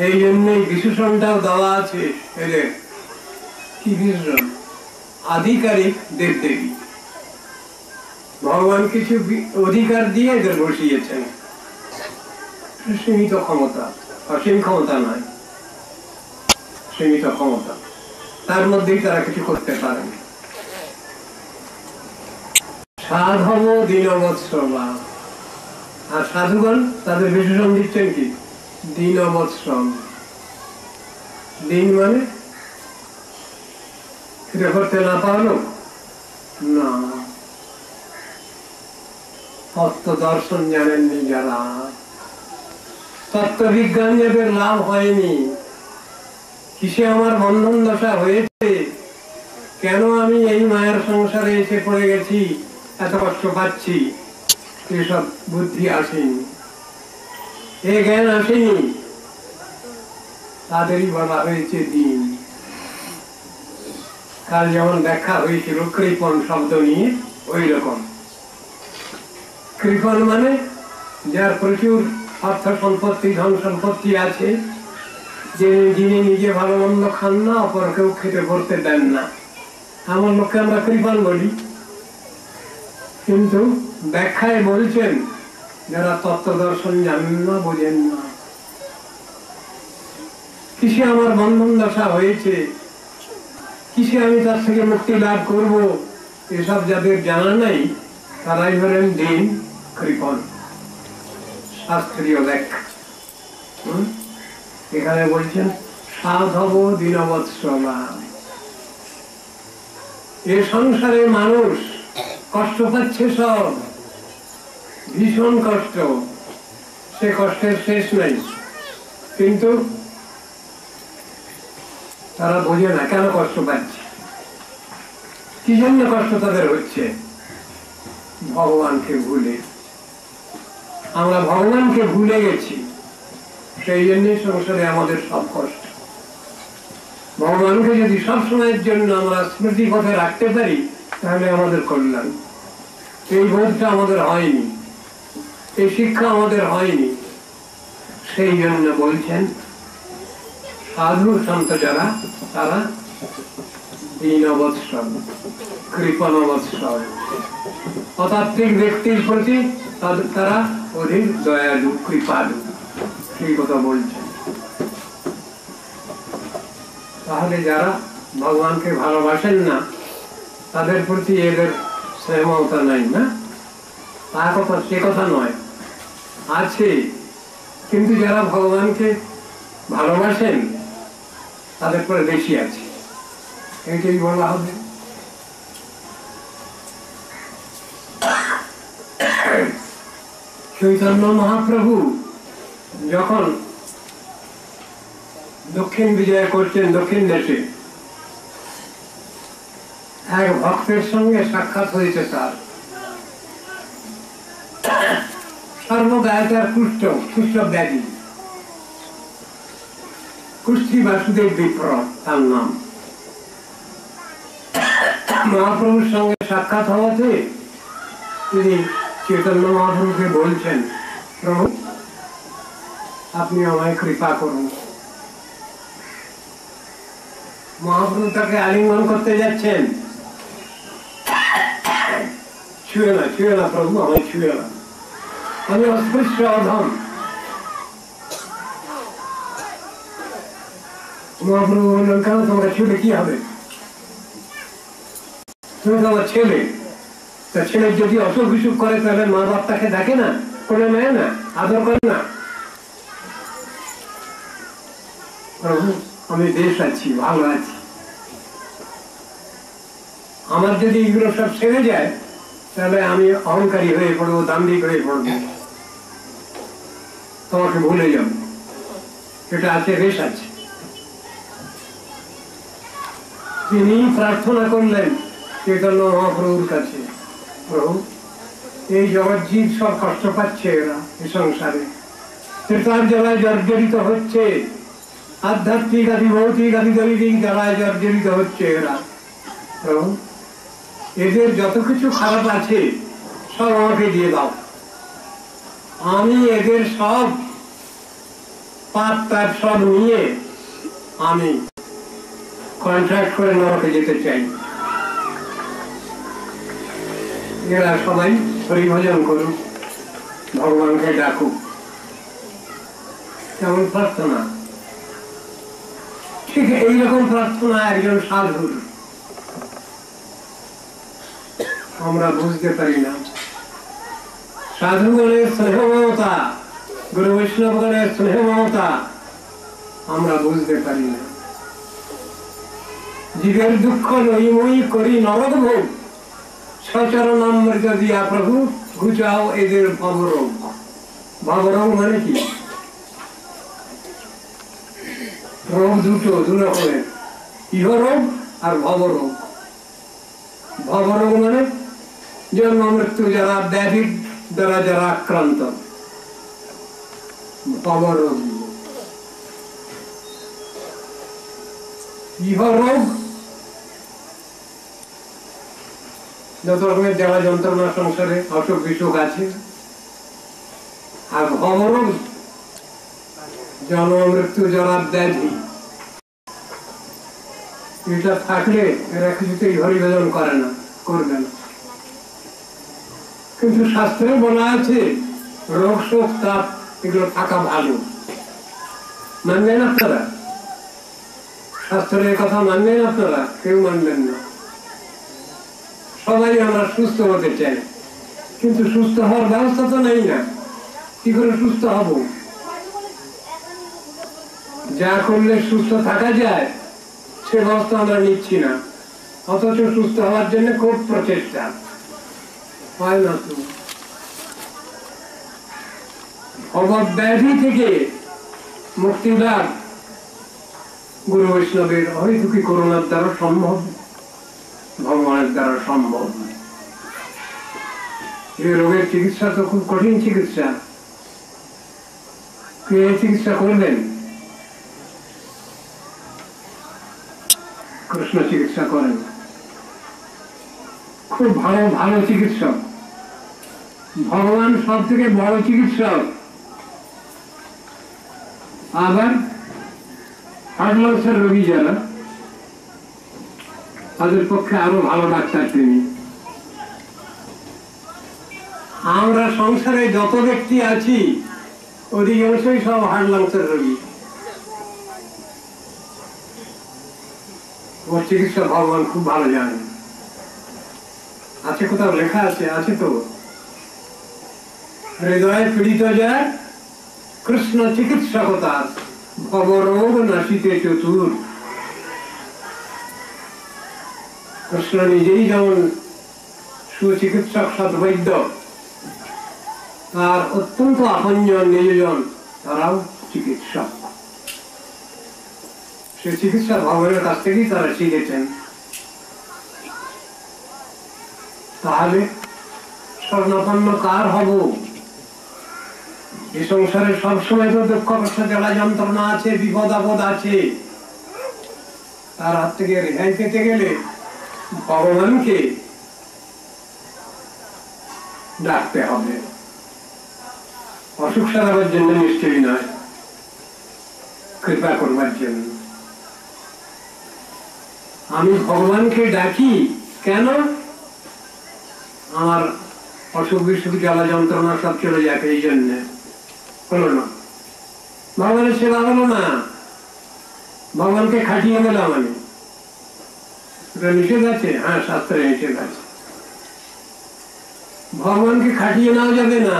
এই জন্যই বিশেষণটাও দেওয়া আছে এদের। কি বিশেষণ? আধিকারিক দেবদেবী। ভগবান কিছু অধিকার দিয়ে এদের বসিয়েছেন, সীমিত ক্ষমতা, অসীম ক্ষমতা নয়, সীমিত ক্ষমতা। তার মধ্যেই তারা কিছু করতে পারেন। সাধব দীনবৎসলা, আর সাধুগণ তাদের বিশেষণ দিচ্ছেন কি? দীনবৎসল। দিন মানে এটা করতে না পারলো না, তত্ত্ব দর্শন জানেননি যারা, তত্ত্ববিজ্ঞান যাদের লাভ হয়নি, কিসে আমার বন্ধন দশা হয়েছে, কেন আমি এই মায়ের সংসারে এসে পড়ে গেছি, এত কষ্ট পাচ্ছি, এসব বুদ্ধি আসেনি, এ জ্ঞান আসেনি, তাদেরই বলা হয়েছে দিন। কাল যেমন ব্যাখ্যা হয়েছিল কৃপণ শব্দ নিয়ে, ওই রকম। কৃপণ মানে যার প্রচুর অর্থ সম্পত্তি, ধন সম্পত্তি আছে, যিনি নিজে ভালো মন্দ খান না, অপরকেও খেতে পড়তে দেন না, এমন লোককে আমরা কৃপণ বলি। কিন্তু ব্যাখ্যায় বলছেন যারা তত্ত্ব দর্শন জানেন না, বোঝেন না, কিসে আমার বন্ধন দশা হয়েছে, কিসে আমি তার থেকে মুক্তি লাভ করব, এসব যাদের জানা নাই, তারাই হলেন দিন, কৃপণ। শাস্ত্রীয় ব্যাখ্যা। এখানে বলছেন সাধব দীনবৎসলা। এ সংসারে মানুষ কষ্ট পাচ্ছে, সব ভীষণ কষ্ট, সে কষ্টের শেষ নাই, কিন্তু তারা বোঝে না কেন কষ্ট পাচ্ছে, কি জন্য কষ্ট তাদের হচ্ছে। ভগবানকে ভুলে, আমরা ভগবানকে ভুলে গেছি, সেই জন্যই সংসারে আমাদের সব কষ্ট। ভগবানকে যদি সব সময়ের জন্য আমরা স্মৃতি পথে রাখতে পারি, তাহলে আমাদের কল্যাণ। এই বোধটা আমাদের হয়নি, এই শিক্ষা আমাদের হয়নি, সেই জন্য বলছেন সাধু সন্ত যারা, তারা দীনবৎসল, কৃপণবৎসল। অতাত্ত্বিক ব্যক্তির প্রতি তারা অধিক দয়ালু, কৃপালু, সেই কথা বলছেন। তাহলে যারা ভগবানকে ভালোবাসেন না, তাদের প্রতি এদের স্নেহমমতা নাই না, তার কথা সে কথা নয়, আছে। কিন্তু যারা ভগবানকে ভালোবাসেন, তাদের পরে বেশি আছে, এইটাই বলা হবে। চৈতন্য মহাপ্রভু যখন দক্ষিণ বিজয় করছেন, দক্ষিণ দেশে এক ভক্তের সঙ্গে সাক্ষাৎ হয়েছে তার। সর্বদায় তার কুষ্ঠ ব্যাধি, কুষ্ঠী বাসুদেব বিপ্র তার নাম। মহাপ্রভুর সঙ্গে সাক্ষাৎ হওয়াতে তিনি চৈতন্য মহাপ্রভুকে বলছেন, প্রভু আপনি আমায় কৃপা করুন। মহাপ্রভু তাকে আলিঙ্গন করতে যাচ্ছেন, ছুঁয়ে না, ছুঁয়ে না প্রভু, আমায় ছুঁয়ে না, আমি অস্পৃশ্য অধম। মহাপ্রভু বললেন, কেন তোমরা ছুঁলে কি হবে, তুমি তো আমার ছেলে। তা ছেলে যদি অসুখ বিসুখ করে, তাহলে মা বাপ তাকে দেখে না, কোলে নেয় না, আদর করে না। প্রভু আমি বেশ আছি, ভালো আছি, আমার যদি এগুলো সব ছেড়ে যায় তাহলে আমি অহংকারী হয়ে পড়বো, দাম্ভিক হয়ে পড়বো, তোমাকে ভুলে যাব। এটা আছে, রেশ আছে। তিনি প্রার্থনা করলেন চৈতন্য মহাপ্রভুর কাছে, প্রভু এই জগৎ জীব সব কষ্ট পাচ্ছে, এরা এই সংসারে তার জ্বালায় জর্জরিত হচ্ছে, আধ্যাত্মিক আদি ভৌতিক আদি দৈবিক জ্বালায় জর্জরিত হচ্ছে এরা। প্রভু এদের যত কিছু খারাপ আছে সব আমাকে দিয়ে দাও, আমি এদের সব পাপ তাপ সব নিয়ে আমি কন্ট্রাক্ট করে নরকে যেতে চাই। এরা সবাই হরিভজন করুক, ভগবানকে ডাকুক। কেমন প্রার্থনা! ঠিক এইরকম প্রার্থনা একজন সাধুর। আমরা বুঝতে পারি না সাধুগণের স্নেহ মমতা, গুরু বৈষ্ণবগণের স্নেহ মমতা আমরা বুঝতে পারি না। জীবের দুঃখ নইময়ী করি নরক ভোগ, সচরণ অমৃত দিয়া প্রভু ঘুচাও এদের ভবরোগ। ভবরোগ মানে কি? রোগ দুটো, দু রকমের, ইহরোগ আর ভবরোগ। ভবরোগ মানে জন্ম মৃত্যু যারা ব্যাধির দ্বারা যারা আক্রান্ত, ভবরোগ। ইহরোগ যত রকমের জ্বালা যন্ত্রণা সংসারে অসুখ বিসুখ আছে। আর ভবরোগ জন্ম মৃত্যু যারা ব্যাধি, এটা থাকলে এরা কিছুতেই হরিভজন করে না, করবে না। কিন্তু শাস্ত্রে বলা আছে রোগ শোক তাপ এগুলো থাকা ভালো। মানবেন আপনারা? শাস্ত্রের কথা মানবেন আপনারা? কেউ মানবেন না। সবাই আমরা সুস্থ হতে চাই, কিন্তু সুস্থ হওয়ার ব্যবস্থা তো নেই না। কি করে সুস্থ হব? যা করলে সুস্থ থাকা যায় সে ব্যবস্থা আমরা নিচ্ছি না, অথচ সুস্থ হওয়ার জন্য খুব প্রচেষ্টা হয় না। তো অবব্যাধি থেকে মুক্তি লাভ গুরু বৈষ্ণবের অহেতুকী করুণার দ্বারা সম্ভব, ভগবানের দ্বারা সম্ভব। এই রোগের চিকিৎসা তো খুব কঠিন চিকিৎসা। কে চিকিৎসা করবেন? কৃষ্ণ চিকিৎসা করেন, খুব ভালো ভালো চিকিৎসক। ভগবান সব থেকে বড় চিকিৎসক। আবার হার্ট লাংসের রোগী যারা, তাদের পক্ষে আরো ভালো ডাক্তার তিনি। আমরা সংসারে যত ব্যক্তি আছি অধিকাংশই সব হার্ট লাংসের রোগী। ওর চিকিৎসা ভগবান খুব ভালো জানেন। আছে কোথাও লেখা আছে? আছে তো, হৃদয় পীড়িত যায় কৃষ্ণ চিকিৎসকতা, ভবরোগ নাশিতে চতুর। কৃষ্ণ নিজেই যেমন সুচিকিৎসক, সদ্বৈদ্য, তার অত্যন্ত আপনজন নিজজন তারাও চিকিৎসক। সে চিকিৎসা ভগবানের কাছ থেকেই তারা শিখেছেন। তাহলে স্বর্ণাপন্ন কার হব? এই সংসারে সবসময় তো দুঃখ কষ্ট জ্বালা যন্ত্রণা আছে, বিপদ আপদ আছে। তার হাত থেকে রেহাই পেতে গেলে ভগবানকে ডাকতে হবে। অসুখ সারাবার জন্য নিশ্চয়ই নয়, কৃপা করবার জন্য। আমি ভগবানকে ডাকি কেন? আমার অসুখ বিসুখ জ্বালা যন্ত্রণা সব চলে যাক, এই জন্য। হলো না, ভগবানের সেবা হলো না, ভগবানকে খাটিয়ে গেলাম আমি। এটা নিষেধ আছে? হ্যাঁ, শাস্ত্রে নিষেধ আছে। ভগবানকে খাটিয়ে নেওয়া যাবে না।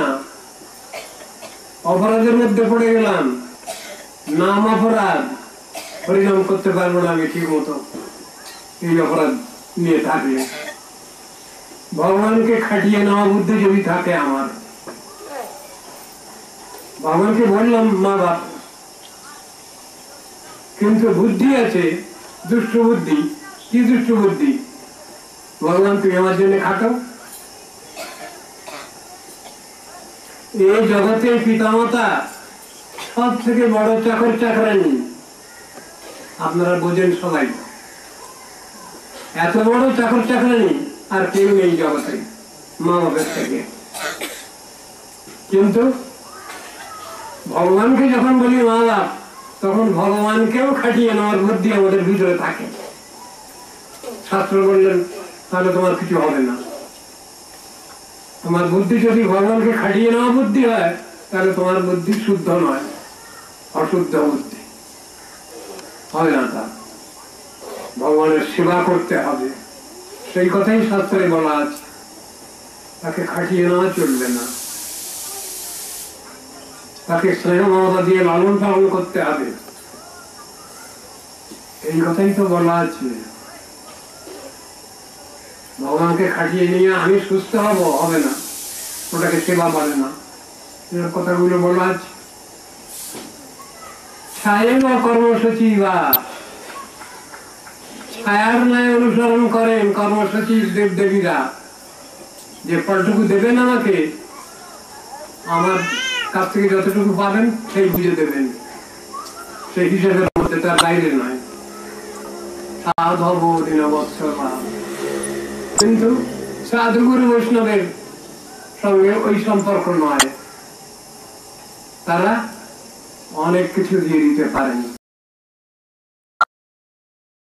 অপরাধের মধ্যে পড়ে গেলাম, নাম অপরাধ, হরিনাম করতে পারবো না আমি ঠিক মতো, এই অপরাধ নিয়ে থাকলে, ভগবানকে খাটিয়ে নেওয়া বুদ্ধি যদি থাকে আমার, ভগবানকে বললাম মা বাপ, কিন্তু বুদ্ধি আছে দুষ্ট বুদ্ধি। কি দুষ্ট বুদ্ধি? ভগবান তুমি আমার জন্য খাটো। এই জগতে পিতামাতা সব থেকে বড় চাকর চাকরানি, আপনারা বোঝেন সবাই। এত বড় চাকর চাকরানি আর কেউ নেই জগতে মা বাপের থেকে। কিন্তু ভগবানকে যখন বলি মা বাপ, তখন ভগবানকেও খাটিয়ে নেওয়ার বুদ্ধি আমাদের ভিতরে থাকে। শাস্ত্র বললেন তাহলে তোমার কিছু হবে না। তোমার বুদ্ধি যদি ভগবানকে খাটিয়ে নেওয়া বুদ্ধি হয়, তাহলে তোমার বুদ্ধি শুদ্ধ নয়, অশুদ্ধ বুদ্ধি হবে না। তা ভগবানের সেবা করতে হবে, সেই কথাই শাস্ত্রে বলা আছে। তাকে খাটিয়ে নেওয়া চলবে না, তাকে স্নেহ মমতা দিয়ে লালন পালন করতে হবে, এই কথাই তো বলা আছে। ভগবানকে খাটিয়ে নিয়ে আমি সুস্থ হব, হবে না, ওটাকে সেবা বলে না। এর কথাগুলো বলা আছে। ছায়া বা কর্মসূচি বা ছায়ার ন্যায় অনুসরণ করেন কর্মসূচি দেব দেবীরা, যে ফলটুকু দেবেন আমাকে, আমার কাছ থেকে যতটুকু পাবেন সেই বুঝে দেবেন, সেই হিসেবের মধ্যে, তার বাইরে নয়। সাধব দীনবৎসর। কিন্তু সাধুগুরু বৈষ্ণবের সঙ্গে ওই সম্পর্ক নয়, তারা অনেক কিছু দিয়ে দিতে পারেন।